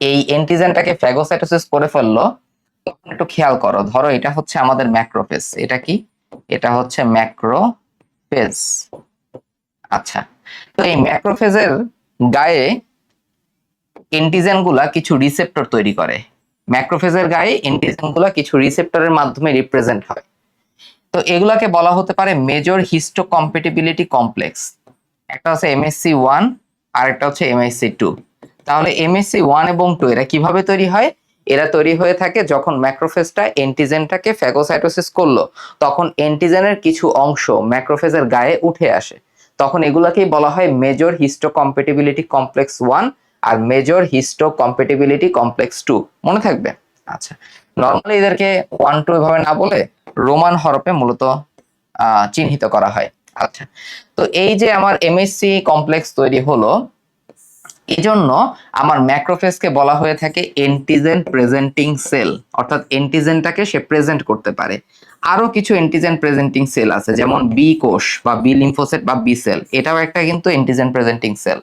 এই অ্যান্টিজেনটাকে ফ্যাগোসাইটোসিস করে ফেললো, তখন একটু খেয়াল করো, ধরো এটা হচ্ছে আমাদের ম্যাক্রোফেজ, এটা কি, এটা হচ্ছে ম্যাক্রোফেজ। আচ্ছা, তো এই ম্যাক্রোফেজের গায়ে অ্যান্টিজেন গুলা কিছু রিসেপ্টর তৈরি করে, ম্যাক্রোফেজের গায়ে অ্যান্টিজেন গুলা কিছু রিসেপ্টরের মাধ্যমে রিপ্রেজেন্ট হয়। তো এগুলাকে বলা হতে পারে মেজর হিস্টোকম্প্যাটিবিলিটি কমপ্লেক্স। একটা হচ্ছে MHC1 আর একটা হচ্ছে MHC2। তাহলে MHC1 এবং 2 এরা কিভাবে তৈরি হয়, এরা তৈরি হয়ে থাকে যখন ম্যাক্রোফেজটা অ্যান্টিজেনটাকে ফ্যাগোসাইটোসিস করলো, তখন অ্যান্টিজেনের কিছু অংশ ম্যাক্রোফেজের গায়ে উঠে আসে, তখন এগুলাকেই বলা হয় মেজর হিস্টোকম্প্যাটিবিলিটি কমপ্লেক্স 1 আর মেজর হিস্টোকম্প্যাটিবিলিটি কমপ্লেক্স 2। মনে থাকবে? আচ্ছা, নরমালি এদেরকে 1 2 এভাবে না বলে রোমান হরফে মূলত চিহ্নিত করা হয়। আচ্ছা, তো এই যে আমার MHC কমপ্লেক্স তৈরি হলো, এই জন্য আমার ম্যাক্রোফেজকে বলা হয়ে থাকে এন্টিজেন প্রেজেন্টিং সেল, অর্থাৎ এন্টিজেনটাকে সে প্রেজেন্ট করতে পারে। আরো কিছু এন্টিজেন প্রেজেন্টিং সেল আছে, যেমন বি কোষ বা বি লিম্ফোসাইট বা বি সেল, এটাও একটা কিন্তু এন্টিজেন প্রেজেন্টিং সেল।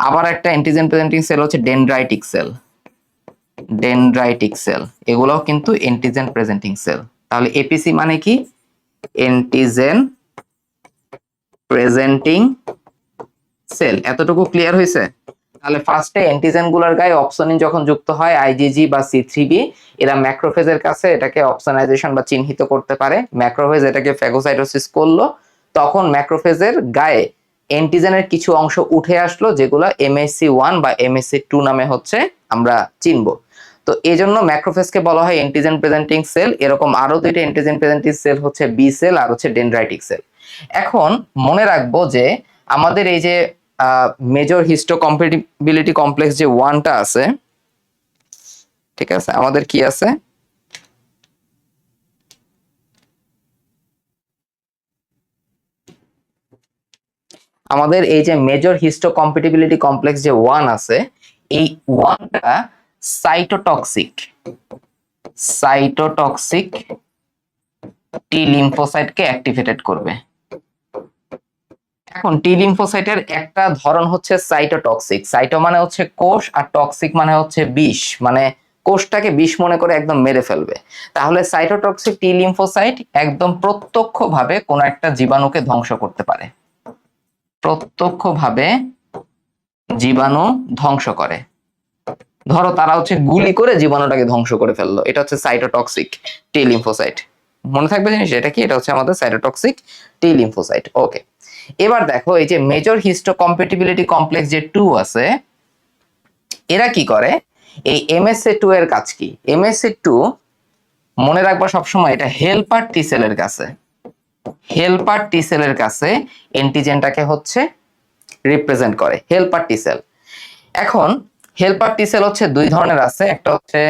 আবার একটা এন্টিজেন প্রেজেন্টিং সেল হচ্ছে ডেনড্রাইটিক সেল, ডেনড্রাইটিক সেল, এগুলোও কিন্তু এন্টিজেন প্রেজেন্টিং সেল। তাহলে এপিসি মানে কি? Antigen presenting cell. এতটুকু ক্লিয়ার হয়েছে? তাহলে ফার্স্টে অ্যান্টিজেন গুলার গায়ে অপসনিন যখন যুক্ত হয় আইজিজি বা সি3বি, এরা ম্যাক্রোফেজের কাছে এটাকে অপসনাইজেশন বা চিহ্নিত করতে পারে। ম্যাক্রোফেজ এটাকে ফ্যাগোসাইটোসিস করলো, তখন ম্যাক্রোফেজের গায়ে অ্যান্টিজেনের কিছু অংশ উঠে আসলো, যেগুলো MHC1 বা MHC2 নামে হচ্ছে আমরা চিনবো। তো এই জন্য ম্যাক্রোফেজকে বলা হয় অ্যান্টিজেন প্রেজেন্টিং সেল। এরকম আরো দুইটা অ্যান্টিজেন প্রেজেন্টিং সেল হচ্ছে বি সেল আর হচ্ছে ডেনড্রাইটিক সেল। এখন মনে রাখবো যে আমাদের এই যে মেজর হিস্টোকম্প্যাটিবিলিটি কমপ্লেক্স যে 1টা আছে, ঠিক আছে, আমাদের কি আছে? আমাদের এই যে মেজর হিস্টোকম্প্যাটিবিলিটি কমপ্লেক্স যে 1 আছে, এই 1টা সাইটোটক্সিক, সাইটোটক্সিক টি লিম্ফোসাইটকে অ্যাক্টিভেটেড করবে। এখন টি লিম্ফোসাইটের একটা ধরন হচ্ছে সাইটোটক্সিক। সাইটো মানে হচ্ছে কোষ, আর টক্সিক মানে হচ্ছে বিষ, মানে কোষটাকে বিষ মনে করে একদম মেরে ফেলবে। তাহলে সাইটোটক্সিক টি লিম্ফোসাইট একদম প্রত্যক্ষভাবে কোন একটা জীবাণুকে ধ্বংস করতে পারে, প্রত্যক্ষভাবে জীবাণু ধ্বংস করে। ধরো তারা হচ্ছে গুলি করে জীবাণুটাকে ধ্বংস করে ফেললো, এটা হচ্ছে সাইটোটক্সিক টি লিম্ফোসাইট। মনে থাকবে জিনিস এটা কি? এটা হচ্ছে আমাদের সাইটোটক্সিক টি লিম্ফোসাইট। ওকে, এবার দেখো এই যে মেজর হিস্টোকম্প্যাটিবিলিটি কমপ্লেক্স যে 2 আছে, এরা কি করে? এই MSA2 এর কাজ কি? MSA2 মনে রাখবা সবসময় এটা হেল্পার টি সেলের কাছে, হেল্পার টি সেলের কাছে অ্যান্টিজেনটাকে হচ্ছে রিপ্রেজেন্ট করে, হেল্পার টি সেল। এখন হেল্পার টি সেল হচ্ছে দুই ধরনের আছে, একটা হচ্ছে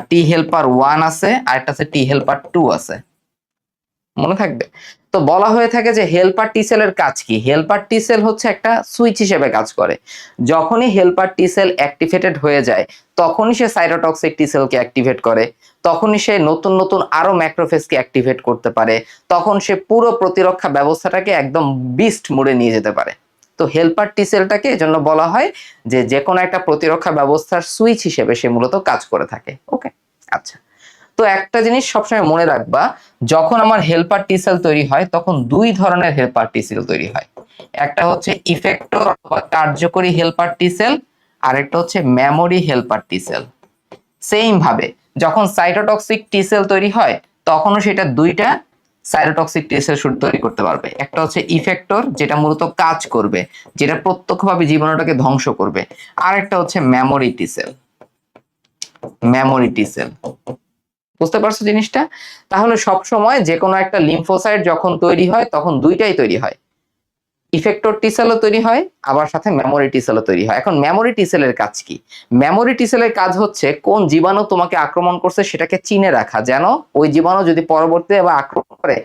টি হেল্পার 1 আছে, আর একটা হচ্ছে টি হেল্পার 2 আছে, মনে থাকবে। তো বলা হয়ে থাকে যে হেল্পার টি সেলের কাজ কি? হেল্পার টি সেল হচ্ছে একটা সুইচ হিসেবে কাজ করে। যখনই হেল্পার টি সেল অ্যাক্টিভেটেড হয়ে যায়, তখনই সে সাইটোটক্সিক টি সেলকে অ্যাক্টিভেট করে, তখনই সে নতুন নতুন আরো ম্যাক্রোফেজকে অ্যাক্টিভেট করতে পারে, তখন সে পুরো প্রতিরক্ষা ব্যবস্থাটাকে একদম বিস্ট মোডে নিয়ে যেতে পারে। তো হেল্পার টি সেলটাকে এজন্য বলা হয় যে যে কোনো একটা প্রতিরক্ষা ব্যবস্থার সুইচ হিসেবে সে মূলত কাজ করে থাকে। ওকে, আচ্ছা। তো একটা জিনিস সবসময় মনে রাখবা, যখন আমার হেল্পার টি সেল তৈরি হয় তখন দুই ধরনের হেল্পার টি সেল তৈরি হয়। একটা হচ্ছে ইফেক্টর অথবা কার্যকরী হেল্পার টি সেল, আর একটা হচ্ছে memory helper T sell. Same ভাবে যখন সাইটোটক্সিক টি সেল তৈরি হয়, তখনও সেটা দুইটা সাইটোটক্সিক টি সেল তৈরি করতে পারবে। একটা হচ্ছে ইফেক্টর, যেটা মূলত কাজ করবে, যেটা প্রত্যক্ষভাবে জীবাণুটাকে ধ্বংস করবে, আর একটা হচ্ছে মেমোরি টি সেল, মেমোরি টি সেল। বুঝতে পারছো জিনিসটা? তাহলে সব সময় যে কোনো একটা লিম্ফোসাইট যখন তৈরি হয় তখন দুইটাই তৈরি হয়, ইফেক্টর টি সেলও তৈরি হয়, আবার সাথে মেমোরি টি সেলও তৈরি হয়। এখন মেমোরি টি সেলের কাজ কি? মেমোরি টি সেলের কাজ হচ্ছে কোন জীবাণু তোমাকে আক্রমণ করছে সেটাকে চিনে রাখা, যেন ওই জীবাণু যদি পরবর্তীতে আবার আক্রমণ করে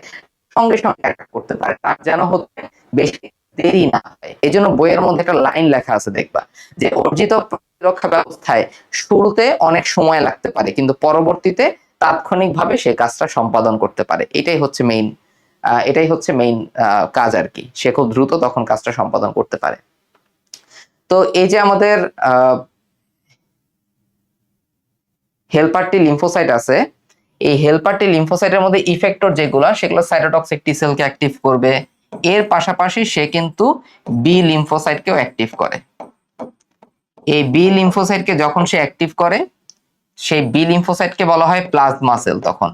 সঙ্গে সঙ্গে অ্যাটাক করতে পারে, তার যেন হচ্ছে বেশি দেরি না হয়। এই জন্য বইয়ের মধ্যে একটা লাইন লেখা আছে, দেখবা যে অর্জিত প্রতিরক্ষা ব্যবস্থায় শুরুতে অনেক সময় লাগতে পারে, কিন্তু পরবর্তীতে তাৎক্ষণিকভাবে সে কাজটা সম্পাদন করতে পারে। এটাই হচ্ছে মেইন কাজ আর কি। সে খুব দ্রুত তখন কাজটা সম্পাদন করতে পারে। তো এই যে আমাদের হেল্পার টি লিম্ফোসাইট আছে, এই হেল্পার টি লিম্ফোসাইটের মধ্যে ইফেক্টর যেগুলো, সেগুলো সাইটোটক্সিক টি সেলকে অ্যাক্টিভ করবে। এর পাশাপাশি সে কিন্তু বি লিম্ফোসাইটকেও অ্যাক্টিভ করে। এই বি লিম্ফোসাইটকে যখন সে অ্যাক্টিভ করে, সেই বি লিম্ফোসাইটকে বলা হয় প্লাজমা সেল। তখন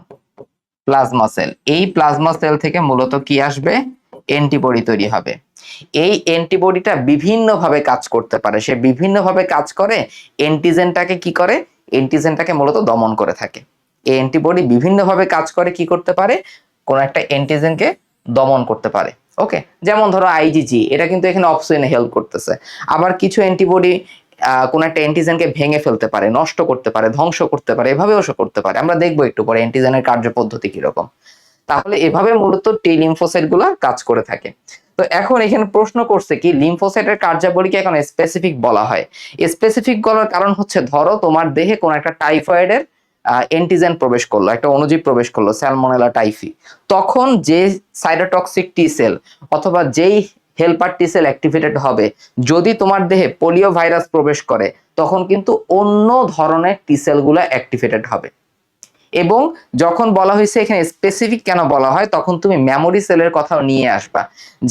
প্লাজমা সেল, এই প্লাজমা সেল থেকে মূলত কি আসবে? অ্যান্টিবডি তৈরি হবে। এই অ্যান্টিবডিটা বিভিন্নভাবে কাজ করতে পারে, সে বিভিন্নভাবে কাজ করে অ্যান্টিজেনটাকে কি করে? অ্যান্টিজেনটাকে মূলত দমন করে থাকে। এই অ্যান্টিবডি বিভিন্নভাবে কাজ করে কি করতে পারে? কোন একটা অ্যান্টিজেনকে দমন করতে পারে। ওকে, যেমন ধরো আইজিজি, এটা কিন্তু এখানে অপসনে হেল্প করতেছে। আবার কিছু অ্যান্টিবডি কোন একটা অ্যান্টিজেনকে ভেঙে ফেলতে পারে, নষ্ট করতে পারে, ধ্বংস করতে পারে, এভাবেও করতে পারে। আমরা দেখবো একটু পরে অ্যান্টিজেনের কার্যপদ্ধতি কিরকম। তাহলে এভাবে মূলত টি লিম্ফোসাইট গুলা কাজ করে থাকে। তো এখন এখানে প্রশ্ন করছে কি লিম্ফোসাইটের কার্যাবলীকে এখন স্পেসিফিক বলা হয়। স্পেসিফিক বলার কারণ হচ্ছে ধরো তোমার দেহে কোন একটা টাইফয়েডের অ্যান্টিজেন প্রবেশ করলো, একটা অণুজীব প্রবেশ করলো স্যালমোনেলা টাইফি, তখন যে সাইটোটক্সিক টি সেল অথবা যেই হেল্পার টি সেল অ্যাক্টিভেটেড হবে, যদি তোমার দেহে পোলিও ভাইরাস প্রবেশ করে তখন কিন্তু অন্য ধরনের টি সেলগুলো অ্যাক্টিভেটেড হবে। এবং যখন বলা হয়েছে এখানে স্পেসিফিক কেন বলা হয়, তখন তুমি মেমোরি সেলের কথাও নিয়ে আসবা,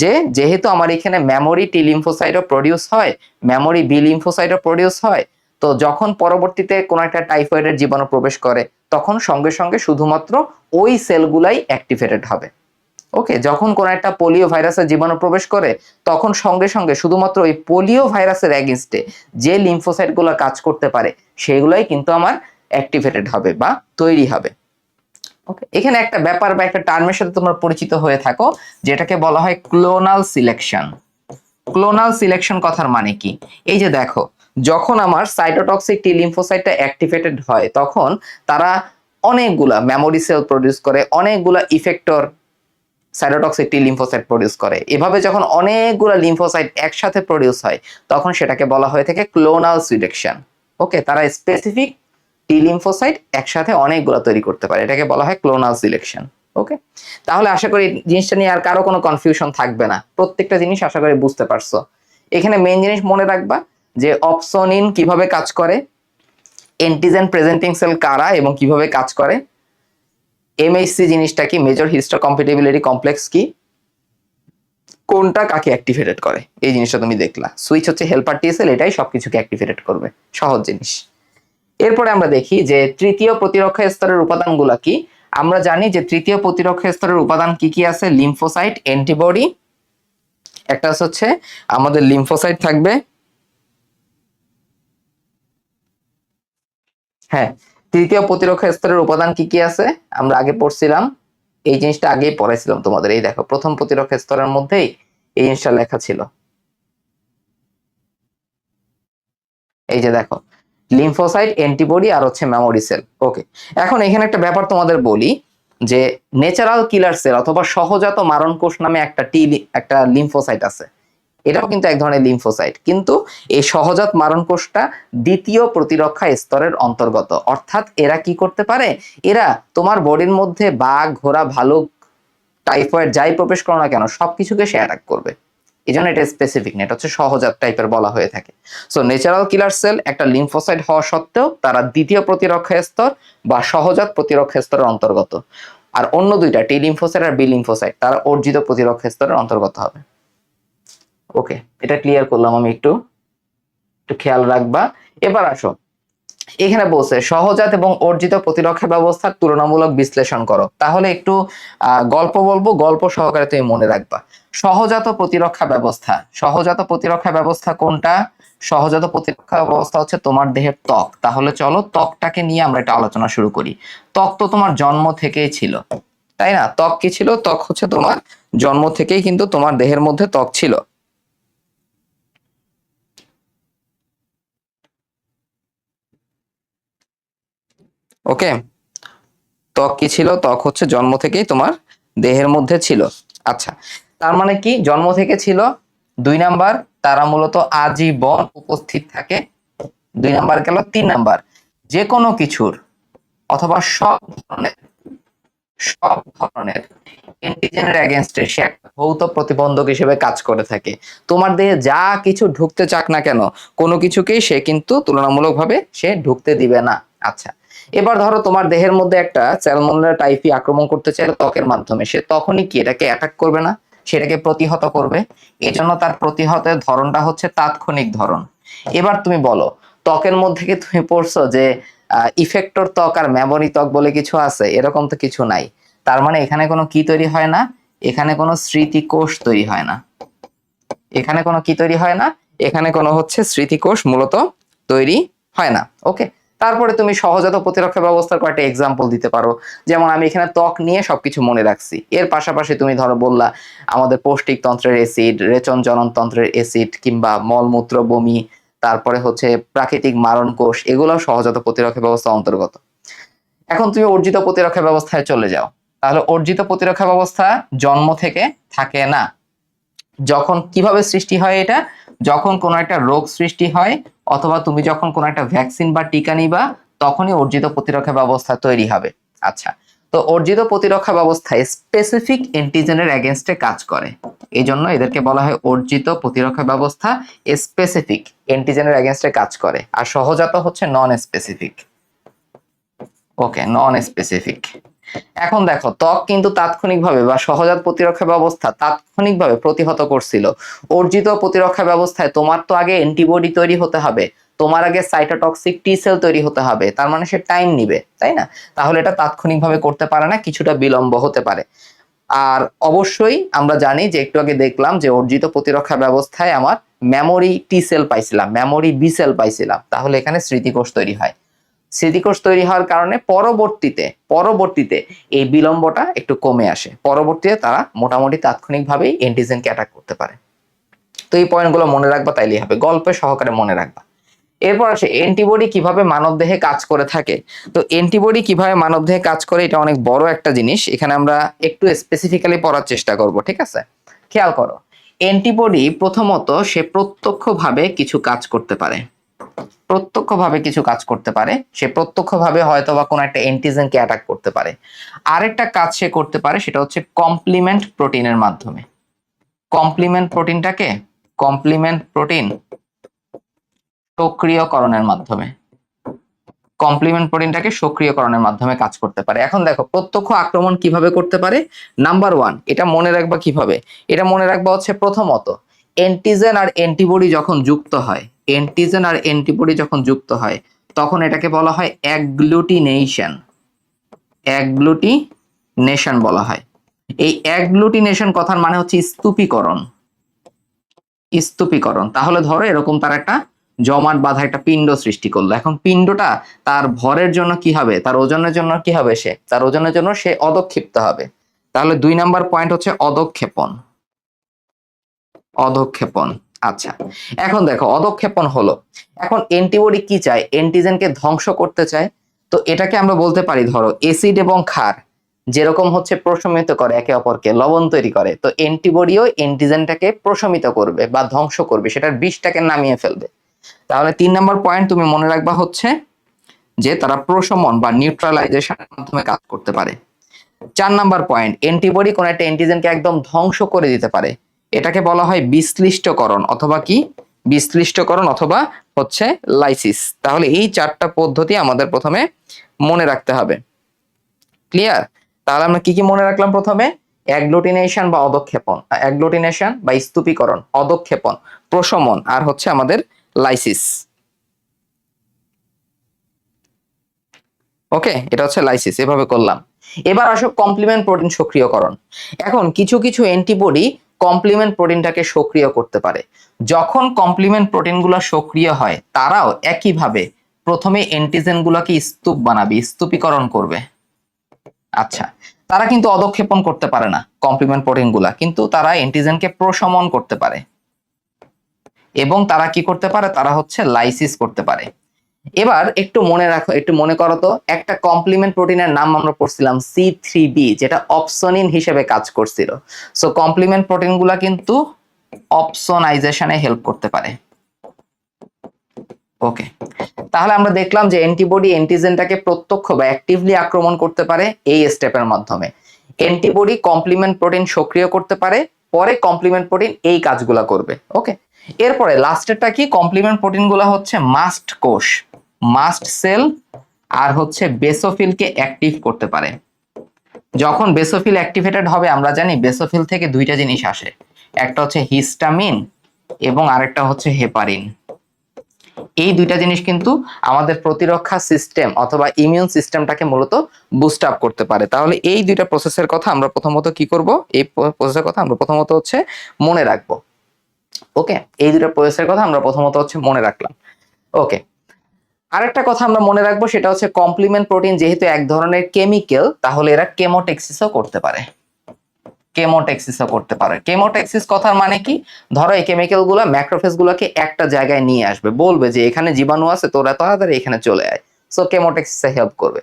যে যেহেতু আমার এখানে মেমোরি টি লিম্ফোসাইটও প্রডিউস হয়, মেমোরি বি লিম্ফোসাইটও প্রডিউস হয়, তো যখন পরবর্তীতে কোনো একটা টাইফয়েডের জীবাণু প্রবেশ করে তখন সঙ্গে সঙ্গে শুধুমাত্র ওই সেলগুলাই অ্যাক্টিভেটেড হবে। ওকে, যখন কোন একটা পোলিও ভাইরাসের জীবাণু প্রবেশ করে তখন সঙ্গে সঙ্গে শুধুমাত্র ওই পোলিও ভাইরাসের এগেইনস্টে যে লিম্ফোসাইট গুলো কাজ করতে পারে সেগুলাই কিন্তু আমার অ্যাক্টিভেটেড হবে বা তৈরি হবে। ওকে, এখানে একটা ব্যাপার বা একটা টার্মের সাথে তোমরা পরিচিত হয়ে থাকো, যেটাকে বলা হয় ক্লোনাল সিলেকশন। ক্লোনাল সিলেকশন কথার মানে কি? এই যে দেখো, যখন আমার সাইটোটক্সিক টি লিম্ফোসাইটটা অ্যাক্টিভেটেড হয় তখন তারা অনেকগুলা মেমোরি সেল প্রডিউস করে, অনেকগুলা ইফেক্টর সাইটোটক্সিক টি লিম্ফোসাইট প্রডিউস করে। এভাবে যখন অনেকগুলো লিম্ফোসাইট একসাথে প্রডিউস হয় তখন সেটাকে বলা হয়ে থাকে ক্লোনাল সিলেকশন। ওকে, তারা স্পেসিফিক টি লিম্ফোসাইট একসাথে অনেকগুলো তৈরি করতে পারে, এটাকে বলা হয় ক্লোনাল সিলেকশন। ওকে, তাহলে আশা করি জিনিসটা নিয়ে আর কারো কোনো কনফিউশন থাকবে না, প্রত্যেকটা জিনিস আশা করি বুঝতে পারছো। এখানে মেইন জিনিস মনে রাখবা যে অপসোনিন কিভাবে কাজ করে, অ্যান্টিজেন প্রেজেন্টিং সেল কারা এবং কিভাবে কাজ করে, এমএইচসি জিনিসটা কি, মেজর হিস্টোকম্প্যাটিবিলিটি কমপ্লেক্স কি, কোনটা কাকে অ্যাক্টিভেটেড করে, এই জিনিসটা তুমি দেখলা। সুইচ হচ্ছে হেল্পার টি সেল, এটাই সবকিছুকে অ্যাক্টিভেটেড করবে, সহজ জিনিস। এরপরে আমরা দেখি যে তৃতীয় প্রতিরক্ষা স্তরের উপাদানগুলো কি। আমরা জানি যে তৃতীয় প্রতিরক্ষা স্তরের উপাদান কি কি আছে, লিম্ফোসাইট, অ্যান্টিবডি, একটা হচ্ছে আমাদের লিম্ফোসাইট থাকবে, হ্যাঁ, তৃতীয় প্রতিরক্ষা স্তরের উপাদান কি কি আছে আমরা আগে পড়ছিলাম, এই জিনিসটা আগেই পড়াইছিলাম তোমাদের। এই দেখো, প্রথম প্রতিরক্ষা স্তরের মধ্যেই এই জিনিসটা লেখা ছিল, এই যে দেখো, লিম্ফোসাইট, অ্যান্টিবডি আর হচ্ছে মেমোরি সেল। ওকে, এখন এখানে একটা ব্যাপার তোমাদের বলি যে ন্যাচারাল কিলার সেল অথবা সহজাত মারণ কোষ নামে একটা লিম্ফোসাইট আছে, এটাও কিন্তু এক ধরনের লিম্ফোসাইট, কিন্তু এই সহজাত মারণ কোষটা দ্বিতীয় প্রতিরক্ষা স্তরের অন্তর্গত। অর্থাৎ এরা কি করতে পারে, এরা তোমার বডির মধ্যে বাঘ, ঘোড়া, ভালুক, টাইফয়েড যাই প্রবেশ করো না কেন সবকিছুকে সে অ্যাটাক করবে। এই জন্য এটা স্পেসিফিক না, এটা হচ্ছে সহজাত টাইপের বলা হয়ে থাকে। সো ন্যাচারাল কিলার সেল একটা লিম্ফোসাইট হওয়া সত্ত্বেও তারা দ্বিতীয় প্রতিরক্ষা স্তর বা সহজাত প্রতিরক্ষা স্তরের অন্তর্গত। আর অন্য দুইটা টি লিম্ফোসাইট আর বি লিম্ফোসাইট তারা অর্জিত প্রতিরক্ষা স্তরের অন্তর্গত হবে। ওকে, এটা ক্লিয়ার করলাম আমি, একটু একটু খেয়াল রাখবা। এবার আসো, এখানে বলছে সহজাত এবং অর্জিত প্রতিরক্ষা ব্যবস্থার তুলনামূলক বিশ্লেষণ করো। তাহলে একটু গল্প বলবো, গল্প সহকারে তুমি মনে রাখবা। সহজাত প্রতিরক্ষা ব্যবস্থা, সহজাত প্রতিরক্ষা ব্যবস্থা কোনটা? সহজাত প্রতিরক্ষা ব্যবস্থা হচ্ছে তোমার দেহের ত্বক। তাহলে চলো ত্বকটাকে নিয়ে আমরা একটা আলোচনা শুরু করি। ত্বক তো তোমার জন্ম থেকেই ছিল, তাই না? ত্বক কি ছিল? ত্বক হচ্ছে তোমার জন্ম থেকেই কিন্তু তোমার দেহের মধ্যে ত্বক ছিল। ওকে, ত্বক কি ছিল? ত্বক হচ্ছে জন্ম থেকেই তোমার দেহের মধ্যে ছিল। আচ্ছা, তার মানে কি জন্ম থেকে ছিল? 2 নাম্বার, তারা মূলত আজীবন উপস্থিত থাকে। 2 নাম্বার গেল। 3 নাম্বার, যে কোনো কিছুর অথবা সব ধরনের অ্যান্টিজেনের এগেইনস্টে সে একটা ভৌত প্রতিবন্ধক হিসেবে কাজ করে থাকে। তোমার দেহে যা কিছু ঢুকতে চাক না কেন, কোনো কিছুকেই সে কিন্তু তুলনামূলকভাবে সে ঢুকতে দিবে না। আচ্ছা, এবার ধরো তোমার দেহের মধ্যে একটা স্যালমোনেলা টাইফি আক্রমণ করতে চাইলে ত্বকের মাধ্যমে, সে তখনই কি এটাকে অ্যাটাক করবে না, সেটাকে প্রতিহত করবে। এজন্য তার প্রতিহতের ধরনটা হচ্ছে তাৎক্ষণিক ধরন। এবার তুমি বলো, ত্বকের মধ্যে কি তুমি পড়ছো যে ইফেক্টর ত্বক আর মেমোরি ত্বক বলে কিছু আছে? এরকম তো কিছু নাই। তার মানে এখানে কোনো কি তৈরি হয় না, এখানে কোনো স্মৃতিকোষ তৈরি হয় না। এখানে কোনো কি তৈরি হয় না, এখানে কোনো হচ্ছে স্মৃতিকোষ মূলত তৈরি হয় না। ওকে, তারপরে তুমি সহজাত প্রতিরক্ষা ব্যবস্থার কয়েকটা এক্সাম্পল দিতে পারো। যেমন আমি এখানে ত্বক নিয়ে সবকিছু মনে রাখছি, এর পাশাপাশি তুমি ধরো বললা আমাদের পৌষ্টিক তন্ত্রের অ্যাসিড, রেচন জনন তন্ত্রের অ্যাসিড, কিংবা মলমূত্র, বমি, তারপরে হচ্ছে প্রাকৃতিক মারণ কোষ, এগুলো সহজাত প্রতিরক্ষা ব্যবস্থা অন্তর্গত। এখন তুমি অর্জিত প্রতিরক্ষা ব্যবস্থায় চলে যাও। তাহলে অর্জিত প্রতিরক্ষা ব্যবস্থা জন্ম থেকে থাকে না। যখন কিভাবে সৃষ্টি হয় এটা, যখন কোনো একটা রোগ সৃষ্টি হয় অথবা তুমি যখন কোনো একটা ভ্যাকসিন বা টিকা নিবা তখনই অর্জিত প্রতিরক্ষা ব্যবস্থা তৈরি হবে। আচ্ছা, তো অর্জিত প্রতিরক্ষা ব্যবস্থায় স্পেসিফিক অ্যান্টিজেনের এগেনস্টে কাজ করে, এই জন্য এদেরকে বলা হয় অর্জিত প্রতিরক্ষা ব্যবস্থা স্পেসিফিক অ্যান্টিজেনের এগেনস্টে কাজ করে, আর সহজাত হচ্ছে নন স্পেসিফিক। ওকে, নন স্পেসিফিক। এখন দেখো, ত্বক কিন্তু তাৎক্ষণিকভাবে বা সহজাত প্রতিরক্ষা ব্যবস্থা তাৎক্ষণিকভাবে প্রতিহত করছিল। অর্জিত প্রতিরক্ষা ব্যবস্থায় তোমার তো আগে অ্যান্টিবডি তৈরি হতে হবে, তোমার আগে সাইটোটক্সিক টি সেল তৈরি হতে হবে, তার মানে সে টাইম নিবে, তাই না? তাহলে এটা তাৎক্ষণিকভাবে করতে পারে না, কিছুটা বিলম্ব হতে পারে। আর অবশ্যই আমরা জানি যে একটু আগে দেখলাম যে অর্জিত প্রতিরক্ষা ব্যবস্থায় আমার মেমোরি টি সেল পাইছিলাম, মেমোরি বি সেল পাইছিলাম, তাহলে এখানে স্মৃতিকোষ তৈরি হয়। স্মৃতিকোষ তৈরি হওয়ার কারণে পরবর্তীতে এই বিলম্বটা একটু কমে আসে, পরবর্তীতে তারা মোটামুটি তাৎক্ষণিকভাবেই অ্যান্টিজেনকে অ্যাটাক করতে পারে। তো এই পয়েন্টগুলো মনে রাখবা, তাইলেই হবে, গল্পে সহকারে মনে রাখবা। এরপর আসে অ্যান্টিবডি কিভাবে মানবদেহে কাজ করে থাকে। তো অ্যান্টিবডি কিভাবে মানবদেহে কাজ করে এটা অনেক বড় একটা জিনিস, এখানে আমরা একটু স্পেসিফিক্যালি পড়ার চেষ্টা করব, ঠিক আছে? খেয়াল করো, অ্যান্টিবডি প্রথমত সে প্রত্যক্ষভাবে কিছু কাজ করতে পারে, সে প্রত্যক্ষভাবে হয়তো বা কোনো একটা অ্যান্টিজেনকে অ্যাটাক করতে পারে। আরেকটা কাজ সে করতে পারে, সেটা হচ্ছে কমপ্লিমেন্ট প্রোটিনের মাধ্যমে। কমপ্লিমেন্ট প্রোটিন সক্রিয়করণের মাধ্যমে, কমপ্লিমেন্ট প্রোটিনটাকে সক্রিয়করণের মাধ্যমে কাজ করতে পারে। এখন দেখো, প্রত্যক্ষ আক্রমণ কিভাবে করতে পারে। নাম্বার 1, এটা মনে রাখবা কিভাবে, এটা মনে রাখবা হচ্ছে প্রথমত অ্যান্টিজেন আর অ্যান্টিবডি যখন যুক্ত হয় তখন এটাকে বলা হয় অ্যাগ্লুটিনেশন বলা হয়। এই অ্যাগ্লুটিনেশন কথার মানে হচ্ছে স্তূপীকরণ। তাহলে ধরো এরকম তার একটা জমাট বাঁধা একটা পিণ্ড সৃষ্টি করলো, এখন পিণ্ডটা তার ভরের জন্য কি হবে, তার ওজনের জন্য কি হবে, তার ওজনের জন্য সে অধঃক্ষিপ্ত হবে। তাহলে 2 নাম্বার পয়েন্ট হচ্ছে অধঃক্ষেপণ। আচ্ছা, এখন দেখো, অধঃক্ষেপণ হলো, এখন অ্যান্টিবডি কি চায়, অ্যান্টিজেনকে ধ্বংস করতে চায়। তো এটাকে আমরা বলতে পারি, ধরো অ্যাসিড এবং ক্ষার যেরকম হচ্ছে প্রশমিত করে একে অপরকে, লবণ তৈরি করে, তো অ্যান্টিবডিও অ্যান্টিজেনটাকে প্রশমিত করবে বা ধ্বংস করবে, সেটার বিষটাকে নামিয়ে ফেলবে। তাহলে 3 নম্বর পয়েন্ট তুমি মনে রাখবা হচ্ছে যে তারা প্রশমন বা নিউট্রালাইজেশনের মাধ্যমে কাজ করতে পারে। 4 নাম্বার পয়েন্ট, অ্যান্টিবডি কোন একটা অ্যান্টিজেনকে একদম ধ্বংস করে দিতে পারে, এটাকে বলা হয় বিশ্লিষ্টকরণ অথবা হচ্ছে লাইসিস। তাহলে এই 4টা পদ্ধতি আমাদের প্রথমে মনে রাখতে হবে। ক্লিয়ার? তাহলে আমরা কি কি মনে রাখলাম? প্রথমে অ্যাগ্লুটিনেশন বা স্তূপীকরণ, অধঃক্ষেপণ, প্রশমন, আর হচ্ছে আমাদের লাইসিস। ওকে, এটা হচ্ছে লাইসিস, এভাবে করলাম। এবার আসো কমপ্লিমেন্ট প্রোটিন সক্রিয়করণ। এখন কিছু অ্যান্টিবডি কমপ্লিমেন্ট প্রোটিনটাকে সক্রিয় করতে পারে। যখন কমপ্লিমেন্ট প্রোটিনগুলো সক্রিয় হয়, তারাও একইভাবে প্রথমে অ্যান্টিজেনগুলোকে স্তূপীকরণ করবে। আচ্ছা, তারা কিন্তু অধঃক্ষেপণ করতে পারে না কমপ্লিমেন্ট প্রোটিনগুলা, কিন্তু তারা অ্যান্টিজেনকে প্রশমন করতে পারে, এবং তারা কি করতে পারে, তারা হচ্ছে লাইসিস করতে পারে। এবার একটু মনে করো তো, একটা কমপ্লিমেন্ট প্রোটিনের নাম আমরা পড়ছিলাম C3b, যেটা অপসনিন হিসেবে কাজ করছিল। সো কমপ্লিমেন্ট প্রোটিনগুলা কিন্তু অপসোনাইজেশনে হেল্প করতে পারে। ওকে, তাহলে আমরা দেখলাম যে অ্যান্টিবডি অ্যান্টিজেনটাকে প্রত্যক্ষ বা অ্যাক্টিভলি আক্রমণ করতে পারে এই স্টেপের মাধ্যমে। অ্যান্টিবডি কমপ্লিমেন্ট প্রোটিন সক্রিয় করতে পারে, পরে কমপ্লিমেন্ট প্রোটিন এই কাজগুলো করবে। ওকে, এরপরে লাস্টেরটা কি, কমপ্লিমেন্ট প্রোটিনগুলো হচ্ছে মাস্ট সেল আর হচ্ছে বেসোফিলকে অ্যাক্টিভ করতে পারে। যখন বেসোফিল অ্যাক্টিভেটেড হবে, আমরা জানি বেসোফিল থেকে 2টা জিনিস আসে, একটা হচ্ছে হিস্টামিন এবং আরেকটা হচ্ছে হেপারিন। এই 2টা জিনিস কিন্তু আমাদের প্রতিরক্ষা সিস্টেম অথবা ইমিউন সিস্টেমটাকে মূলত বুস্ট আপ করতে পারে। তাহলে এই 2টা প্রসেসের কথা আমরা প্রথমত কি করব, এই প্রসেসের কথা আমরা প্রথমত হচ্ছে মনে রাখবো। ওকে, এই 2টা প্রসেসের কথা আমরা প্রথমত হচ্ছে মনে রাখলাম। ওকে, আরেকটা কথা আমরা মনে রাখবো, সেটা হচ্ছে কমপ্লিমেন্ট প্রোটিন যেহেতু এক ধরনের কেমিক্যাল, তাহলে এরা কেমোটেক্সিসও করতে পারে। কেমোটেক্সিস কথার মানে কি, ধরো এই কেমিক্যাল গুলা ম্যাক্রোফেজ গুলাকে একটা জায়গায় নিয়ে আসবে, বলবে যে এখানে জীবাণু আছে, তোরা তাড়াতাড়ি এখানে চলে আয়। সো কেমোটেক্সিসে হেল্প করবে।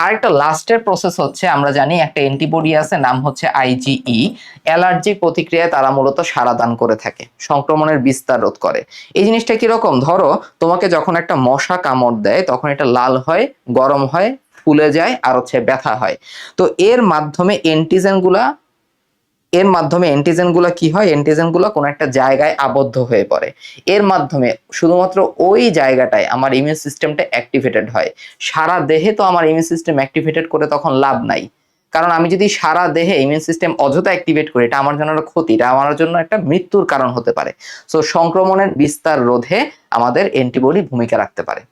আরেকটা লাস্টের প্রসেস হচ্ছে, আমরা জানি একটা অ্যান্টিবডি আছে, নাম হচ্ছে আইজিই। অ্যালার্জি প্রতিক্রিয়ায় তারা মূলত সাড়া দান করে থাকে, সংক্রমণের বিস্তার রোধ করে। এই জিনিসটা কিরকম, ধরো তোমাকে যখন একটা মশা কামড় দেয় তখন এটা লাল হয়, গরম হয়, ফুলে যায়, আর হচ্ছে ব্যথা হয়। তো এর মাধ্যমে অ্যান্টিজেনগুলা কি হয়, অ্যান্টিজেনগুলো কোনো একটা জায়গায় আবদ্ধ হয়ে পড়ে। এর মাধ্যমে শুধুমাত্র ওই জায়গাটায় আমার ইমিউন সিস্টেমটা অ্যাক্টিভেটেড হয়। সারা দেহে তো আমার ইমিউন সিস্টেম অ্যাক্টিভেটেড করে তখন লাভ নাই, কারণ আমি যদি সারা দেহে ইমিউন সিস্টেম অযথা অ্যাক্টিভেট করি, এটা আমার জন্য একটা ক্ষতি, এটা আমার জন্য একটা মৃত্যুর কারণ হতে পারে। সো সংক্রমণের বিস্তার রোধে আমাদের অ্যান্টিবডি ভূমিকা রাখতে পারে।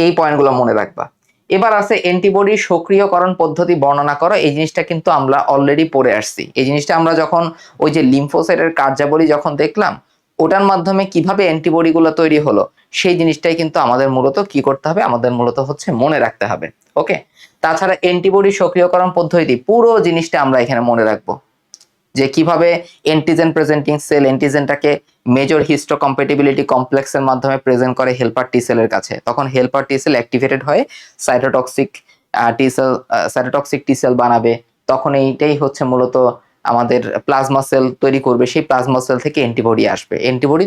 এই পয়েন্টগুলো মনে রাখবা। এবার আছে অ্যান্টিবডি সক্রিয়করণ পদ্ধতি বর্ণনা করো। এই জিনিসটা কিন্তু আমরা অলরেডি পড়ে আসছি। এই জিনিসটা আমরা যখন ওই যে লিম্ফোসাইটের কার্যাবলী যখন দেখলাম, ওটার মাধ্যমে কিভাবে অ্যান্টিবডি গুলো তৈরি হলো, সেই জিনিসটাই কিন্তু আমাদের মূলত কি করতে হবে, আমাদের মূলত হচ্ছে মনে রাখতে হবে। ওকে, তাছাড়া অ্যান্টিবডি সক্রিয়করণ পদ্ধতি পুরো জিনিসটা আমরা এখানে মনে রাখবো, যে কিভাবে অ্যান্টিজেন প্রেজেন্টিং সেল অ্যান্টিজেনটাকে মেজর হিস্টোকম্প্যাটিবিলিটি কমপ্লেক্সের মাধ্যমে প্রেজেন্ট করে হেল্পার টি সেলের কাছে, তখন হেল্পার টি সেল অ্যাক্টিভেটেড হয়ে সাইটোটক্সিক টি সেল বানাবে, তখন এইটাই হচ্ছে মূলত আমাদের প্লাজমা সেল তৈরি করবে, সেই প্লাজমা সেল থেকে অ্যান্টিবডি আসবে, অ্যান্টিবডি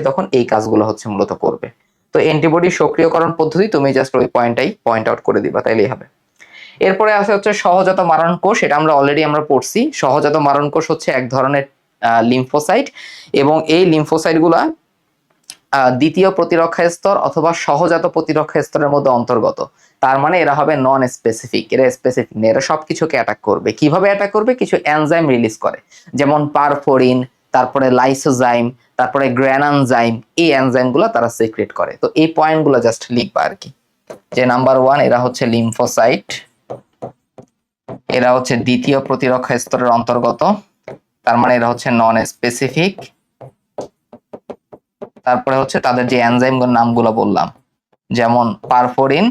তখন এই কাজগুলো হচ্ছে মূলত করবে। তো অ্যান্টিবডি সক্রিয়করণ পদ্ধতি তুমি জাস্ট ওই পয়েন্টটাই পয়েন্ট আউট করে দিবা, তাইলেই হবে। এরপরে আছে হচ্ছে সহজাত মারণ কোষ। এটা আমরা অলরেডি পড়ছি। সহজাত মারণ কোষ হচ্ছে এক ধরনের লিম্ফোসাইট, এবং এই লিম্ফোসাইট গুলা দ্বিতীয় প্রতিরক্ষা স্তর অথবা সহজাত প্রতিরক্ষা স্তরের মধ্যে অন্তর্গত। তার মানে এরা হবে নন স্পেসিফিক, এরা স্পেসিফিক নেই, এরা সবকিছুকে অ্যাটাক করবে। কিভাবে অ্যাটাক করবে, কিছু এনজাইম রিলিজ করে, যেমন পারফোরিন, তারপরে লাইসোজাইম, তারপরে গ্র্যানানজাইম, এই এনজাইম গুলো তারা সিক্রেট করে। তো এই পয়েন্ট গুলো জাস্ট লিখবা আর কি, যে নাম্বার 1 এরা হচ্ছে লিম্ফোসাইট, এরা হচ্ছে দ্বিতীয় প্রতিরক্ষা স্তরের অন্তর্গত, তার মানে এরা হচ্ছে নন স্পেসিফিক। তারপরে হচ্ছে তাদের যে এনজাইম নামগুলো বললাম, যেমন পারফোরিন,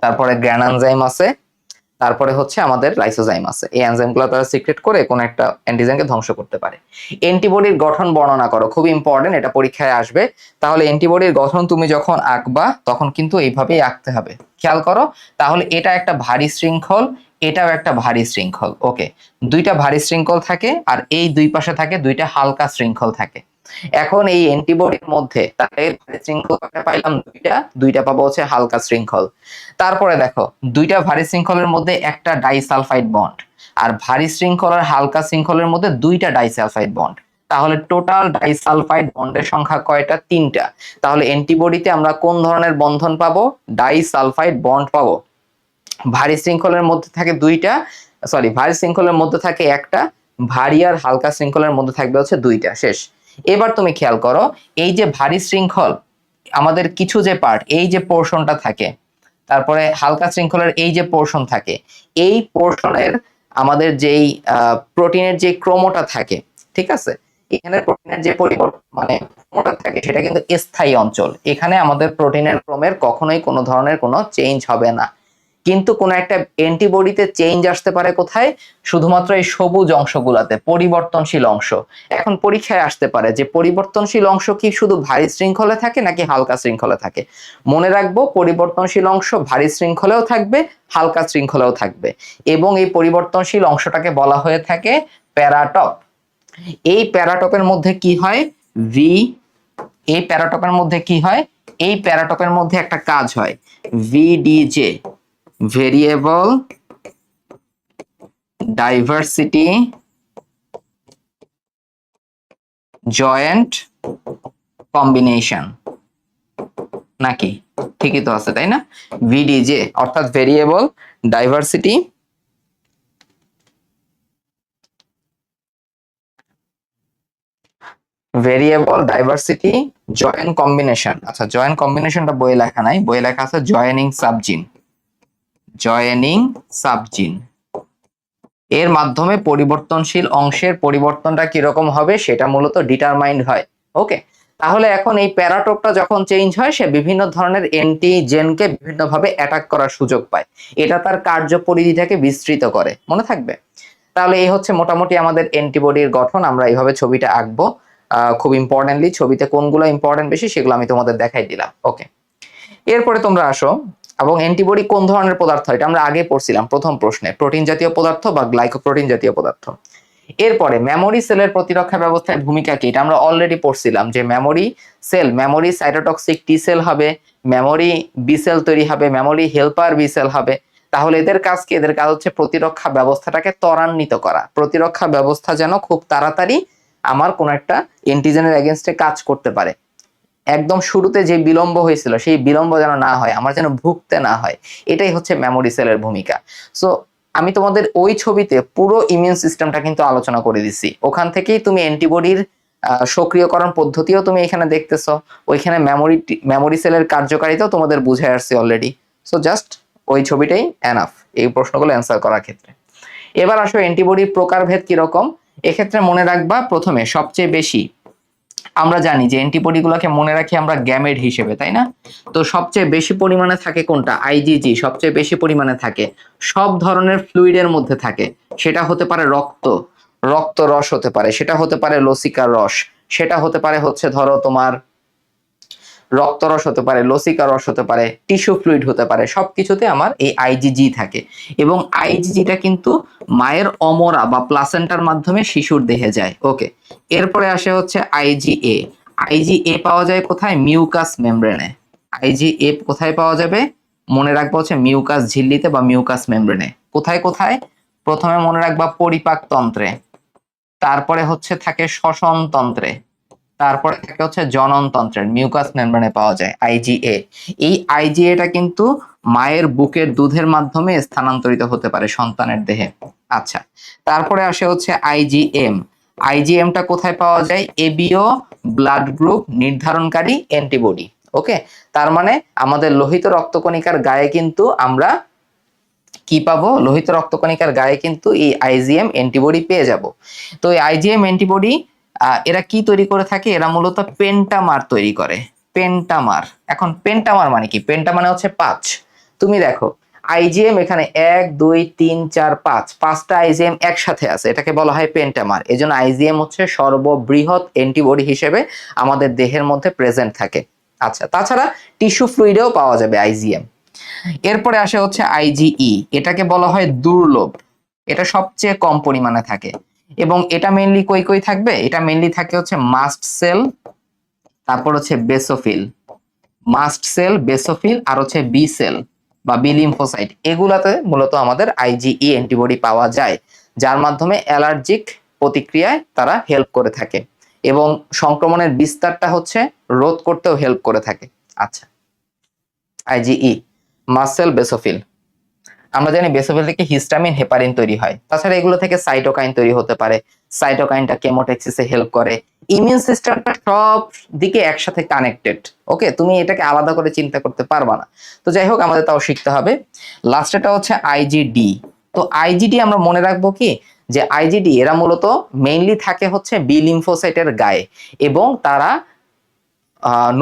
তারপরে গ্র্যানানজাইম আছে, তারপরে হচ্ছে আমাদের লাইসোজাইম আছে। এই এনজাইমগুলো তারা সিক্রেট করে কোন একটা অ্যান্টিজেনকে ধ্বংস করতে পারে। অ্যান্টিবডির গঠন বর্ণনা করো, খুব ইম্পর্টেন্ট, এটা পরীক্ষায় আসবে। তাহলে অ্যান্টিবডির গঠন তুমি যখন আঁকবা তখন কিন্তু এইভাবেই আঁকতে হবে, খেয়াল করো। তাহলে এটা একটা ভারী শৃঙ্খল, এটাও একটা ভারী শৃঙ্খল। ওকে, দুইটা ভারী শৃঙ্খল থাকে, আর এই দুই পাশে থাকে দুইটা হালকা শৃঙ্খল থাকে। এখন এই অ্যান্টিবডির মধ্যে তাহলে ভারী শৃঙ্খল পাইলাম দুইটা পাবো হচ্ছে হালকা শৃঙ্খল। তারপরে দেখো, দুইটা ভারী শৃঙ্খলের মধ্যে একটা ডাইসালফাইড বন্ড, আর ভারী শৃঙ্খল আর হালকা শৃঙ্খলের মধ্যে দুইটা ডাইসালফাইড বন্ড। তাহলে টোটাল ডাইসালফাইড বন্ডের সংখ্যা কয়টা, 3টা। তাহলে অ্যান্টিবডিতে আমরা কোন ধরনের বন্ধন পাবো, ডাইসালফাইড বন্ড পাবো। ভারী শৃঙ্খলের মধ্যে থাকে ভারী শৃঙ্খলের মধ্যে থাকে একটা, ভারী আর হালকা শৃঙ্খলের মধ্যে থাকবে হচ্ছে 2টা। শেষ। এবার তুমি খেয়াল করো, এই যে ভারী শৃঙ্খল আমাদের কিছু যে পার্ট, এই যে পোর্শনটা থাকে, তারপরে হালকা শৃঙ্খলের এই যে পোর্শন থাকে, এই পোর্শনের আমাদের যেই প্রোটিনের যে ক্রোমোটা থাকে, ঠিক আছে, এখানে প্রোটিনের যে পরিবর্তন মানে ক্রোমোটা থাকে সেটা কিন্তু স্থায়ী অঞ্চল। এখানে আমাদের প্রোটিনের ক্রমের কখনোই কোনো ধরনের কোনো চেঞ্জ হবে না। কিন্তু কোন একটা অ্যান্টিবডিতে চেঞ্জ আসতে পারে কোথায়, শুধুমাত্র এই সবুজ অংশগুলাতে, পরিবর্তনশীল অংশ। এখন পরীক্ষায় আসতে পারে যে পরিবর্তনশীল অংশ কি শুধু ভারী শৃঙ্খলে থাকে নাকি হালকা শৃঙ্খলে থাকে। মনে রাখবো, পরিবর্তনশীল অংশ ভারী শৃঙ্খলেও থাকবে, হালকা শৃঙ্খলেও থাকবে, এবং এই পরিবর্তনশীল অংশটাকে বলা হয়ে থাকে প্যারাটপ। এই প্যারাটপের মধ্যে কি হয়, এই প্যারাটপের মধ্যে কি হয়, এই প্যারাটপের মধ্যে একটা কাজ হয়, ভিডিজে, ভেরিয়েবল ডাইভার্সিটি জয়েন্ট কম্বিনেশন, নাকি ঠিকই তো আছে, তাই না? ভিডিজে অর্থাৎ ভেরিয়েবল ডাইভার্সিটি জয়েন্ট কম্বিনেশন। আচ্ছা, জয়েন্ট কম্বিনেশনটা বইয়ে লেখা নাই, বইয়ে লেখা আছে জয়েনিং সাবজিন। এর মাধ্যমে পরিবর্তনশীল অংশের পরিবর্তনটা কিরকম হবে সেটা মূলত ডিটারমাইন্ড হয়। ওকে, তাহলে এখন এই প্যারাটোপটা যখন চেঞ্জ হয়, সে বিভিন্ন ধরনের অ্যান্টিজেনকে বিভিন্নভাবে অ্যাটাক করার সুযোগ পায়। এটা তার কার্যপরিধিটাকে বিস্তৃত করে, মনে থাকবে। তাহলে এই হচ্ছে মোটামুটি আমাদের অ্যান্টিবডির গঠন। আমরা এইভাবে ছবিটা আঁকবো। খুব ইম্পর্টেন্টলি ছবিতে কোনগুলো ইম্পর্টেন্ট বেশি সেগুলো আমি তোমাদের দেখাই দিলাম। ওকে, এরপরে তোমরা আসো, এবং অ্যান্টিবডি কোন ধরনের পদার্থ, এটা আমরা আগে পড়ছিলাম প্রথম প্রশ্নে, প্রোটিন জাতীয় পদার্থ বা গ্লাইকোপ্রোটিন জাতীয় পদার্থ। এরপরে মেমোরি সেলের প্রতিরক্ষা ব্যবস্থায় ভূমিকা কি, এটা আমরা অলরেডি পড়ছিলাম যে memory cell, memory cytotoxic T cell হবে, মেমোরি বি সেল তৈরি হবে, মেমোরি হেল্পার বি সেল হবে। তাহলে এদের কাজ কি, এদের কাজ হচ্ছে প্রতিরক্ষা ব্যবস্থাটাকে ত্বরান্বিত করা, প্রতিরক্ষা ব্যবস্থা যেন খুব তাড়াতাড়ি আমার কোন একটা এন্টিজেনের এগেনস্টে কাজ করতে পারে। একদম শুরুতে যে বিলম্ব হয়েছিল সেই বিলম্ব যেন না হয়, আমার যেন ভুগতে না হয়, এটাই হচ্ছে মেমোরি সেলের ভূমিকা। সো আমি তোমাদের ওই ছবিতে পুরো ইমিউন সিস্টেমটা কিন্তু আলোচনা করে দিছি, ওখান থেকেই তুমি অ্যান্টিবডির সক্রিয়করণ পদ্ধতিও তুমি এখানে দেখতেছো, ওইখানে মেমোরি সেলের কার্যকারিতাও তোমাদের বুঝাই আসছে অলরেডি। সো জাস্ট ওই ছবিটাই এনাফ এই প্রশ্নগুলো অ্যান্সার করার ক্ষেত্রে। এবার আসো অ্যান্টিবডির প্রকারভেদ কিরকম, এক্ষেত্রে মনে রাখবা প্রথমে সবচেয়ে বেশি আমরা জানি যে অ্যান্টিবডি গুলোকে মনে রাখি আমরা গ্যামেট হিসেবে, তাই না? তো সবচেয়ে বেশি পরিমাণে থাকে কোনটা, আইজিজি সবচেয়ে বেশি পরিমাণে থাকে, সব ধরনের ফ্লুইডের মধ্যে থাকে, সেটা হতে পারে রক্ত, রক্ত রস হতে পারে, সেটা হতে পারে লসিকার রস, সেটা হতে পারে হচ্ছে ধরো তোমার রক্তরস হতে পারে, লসিকা রস হতে পারে, টিস্যু ফ্লুইড হতে পারে, সবকিছুতে আমার এই আইজিজি থাকে। এবং আইজিজিটা কিন্তু মায়ের অমরা বা প্লাসেন্টার মাধ্যমে শিশুর দেহে যায়। ওকে, এরপরে আসে হচ্ছে আইজিএ। আইজিএ পাওয়া যায় কোথায়, মিউকাস মেমব্রেনে। আইজিএ কোথায় পাওয়া যাবে, মনে রাখবো হচ্ছে মিউকাস ঝিল্লিতে বা মিউকাস মেমব্রেনে। কোথায় কোথায়, প্রথমে মনে রাখবা পরিপাক তন্ত্রে, তারপরে হচ্ছে থাকে শ্বসন তন্ত্রে, তারপরে থাকে হচ্ছে জননতন্ত্রের মিউকাস মেমব্রেনে পাওয়া যায় আইজিএ। এই আইজিএটা কিন্তু মায়ের বুকের দুধের মাধ্যমে স্থানান্তরিত হতে পারে সন্তানের দেহে। আচ্ছা, তারপরে আসে হচ্ছে আইজিএম। আইজিএমটা কোথায় পাওয়া যায়, এবিও ব্লাড গ্রুপ নির্ধারণকারী অ্যান্টিবডি। ওকে, তার মানে আমাদের লোহিত রক্তকণিকার গায়ে কিন্তু আমরা কি পাবো, লোহিত রক্তকণিকার গায়ে কিন্তু এই আইজিএম অ্যান্টিবডি পেয়ে যাব। তো এই আইজিএম অ্যান্টিবডি এরা কি তৈরি করে থাকে, এরা মূলত পেন্টামার তৈরি করে, পেন্টামার। এখন পেন্টামার মানে কি, পেন্টা মানে হচ্ছে 5। তুমি দেখো আইজিএম এখানে 1 2 3 4 5, 5টা আইজিএম একসাথে আছে, এটাকে বলা হয় পেন্টামার। এজন্য আইজিএম হচ্ছে সর্ববৃহৎ অ্যান্টিবডি হিসেবে আমাদের দেহের মধ্যে প্রেজেন্ট থাকে। আচ্ছা, তাছাড়া টিস্যু ফ্লুইডেও পাওয়া যাবে আইজিএম। এরপরে আসে হচ্ছে আইজিই, এটাকে বলা হয় দুর্লভ, এটা সবচেয়ে কম পরিমাণে থাকে। এবং এটা মেইনলি কই কই থাকবে, এটা মেইনলি থাকে হচ্ছে মাস্ট সেল, তারপর হচ্ছে বেসোফিল, মাস্ট সেল, বেসোফিল, আর হচ্ছে বি সেল বা বি লিম্ফোসাইট, এগুলাতে মূলত আমাদের আইজিই অ্যান্টিবডি পাওয়া যায়, যার মাধ্যমে অ্যালার্জিক প্রতিক্রিয়ায় তারা হেল্প করে থাকে এবং সংক্রমণের বিস্তারটা হচ্ছে রোধ করতেও হেল্প করে থাকে। আচ্ছা, আইজিই, মাসেল, বেসোফিল। আমরা জানি বেসোফিল থেকে হিস্টামিন, হেপারিন তৈরি হয়, তাছাড়া এগুলো থেকে সাইটোকাইন তৈরি হতে পারে, সাইটোকাইনটা কেমোটেক্সিসে হেল্প করে। ইমিউন সিস্টেমটা সব দিকে একসাথে কানেক্টেড। ওকে, তুমি এটাকে আলাদা করে চিন্তা করতে পারবা না। তো যাই হোক, আমাদের তাও শিখতে হবে। লাস্টেটা হচ্ছে আইজিডি। তো আইজিডি আমরা মনে রাখবো কি, যে আইজিডি এরা মূলত মেইনলি থাকে হচ্ছে বি লিম্ফোসাইটের গায়ে, এবং তারা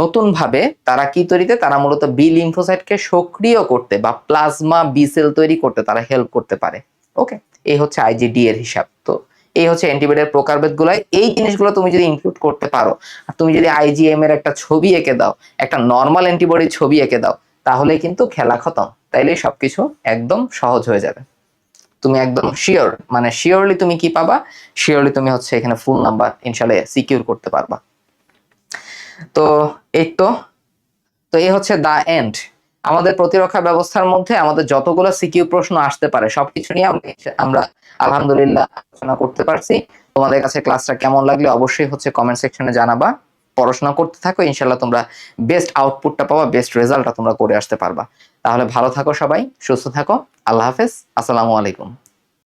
নতুন ভাবে তারা কি তৈরিতে, তারা মূলত বি লিম্ফোসাইটকে সক্রিয় করতে বা প্লাজমা বি সেল তৈরি করতে তারা হেল্প করতে পারে। ওকে, এই হচ্ছে আইজিডি এর হিসাব। তো এই হচ্ছে অ্যান্টিবডির প্রকারভেদ গুলো, এই জিনিসগুলো তুমি যদি ইনক্লুড করতে পারো, আর তুমি যদি আইজিএম এর একটা ছবি এঁকে দাও, একটা নর্মাল অ্যান্টিবডির ছবি এঁকে দাও, তাহলে কিন্তু খেলা খতম, তাইলে সবকিছু একদম সহজ হয়ে যাবে। তুমি একদম শিওর, মানে শিওরলি তুমি কি পাবা, শিওরলি তুমি হচ্ছে এখানে ফুল নাম্বার ইনশাআল্লাহ সিকিউর করতে পারবা। তো এই তো, তো এই হচ্ছে দা এন্ড। আমাদের প্রতিরক্ষা ব্যবস্থার মধ্যে আমাদের যতগুলো সিকিউ প্রশ্ন আসতে পারে সবকিছু নিয়ে আমরা আলহামদুলিল্লাহ আলোচনা করতে পারছি। তোমাদের কাছে ক্লাসটা কেমন লাগলে অবশ্যই হচ্ছে কমেন্ট সেকশনে জানাবা। পড়াশোনা করতে থাকো, ইনশাল্লাহ তোমরা বেস্ট আউটপুটটা পাবা, বেস্ট রেজাল্টটা তোমরা করে আসতে পারবা। তাহলে ভালো থাকো সবাই, সুস্থ থাকো, আল্লাহ হাফেজ, আসসালামু আলাইকুম।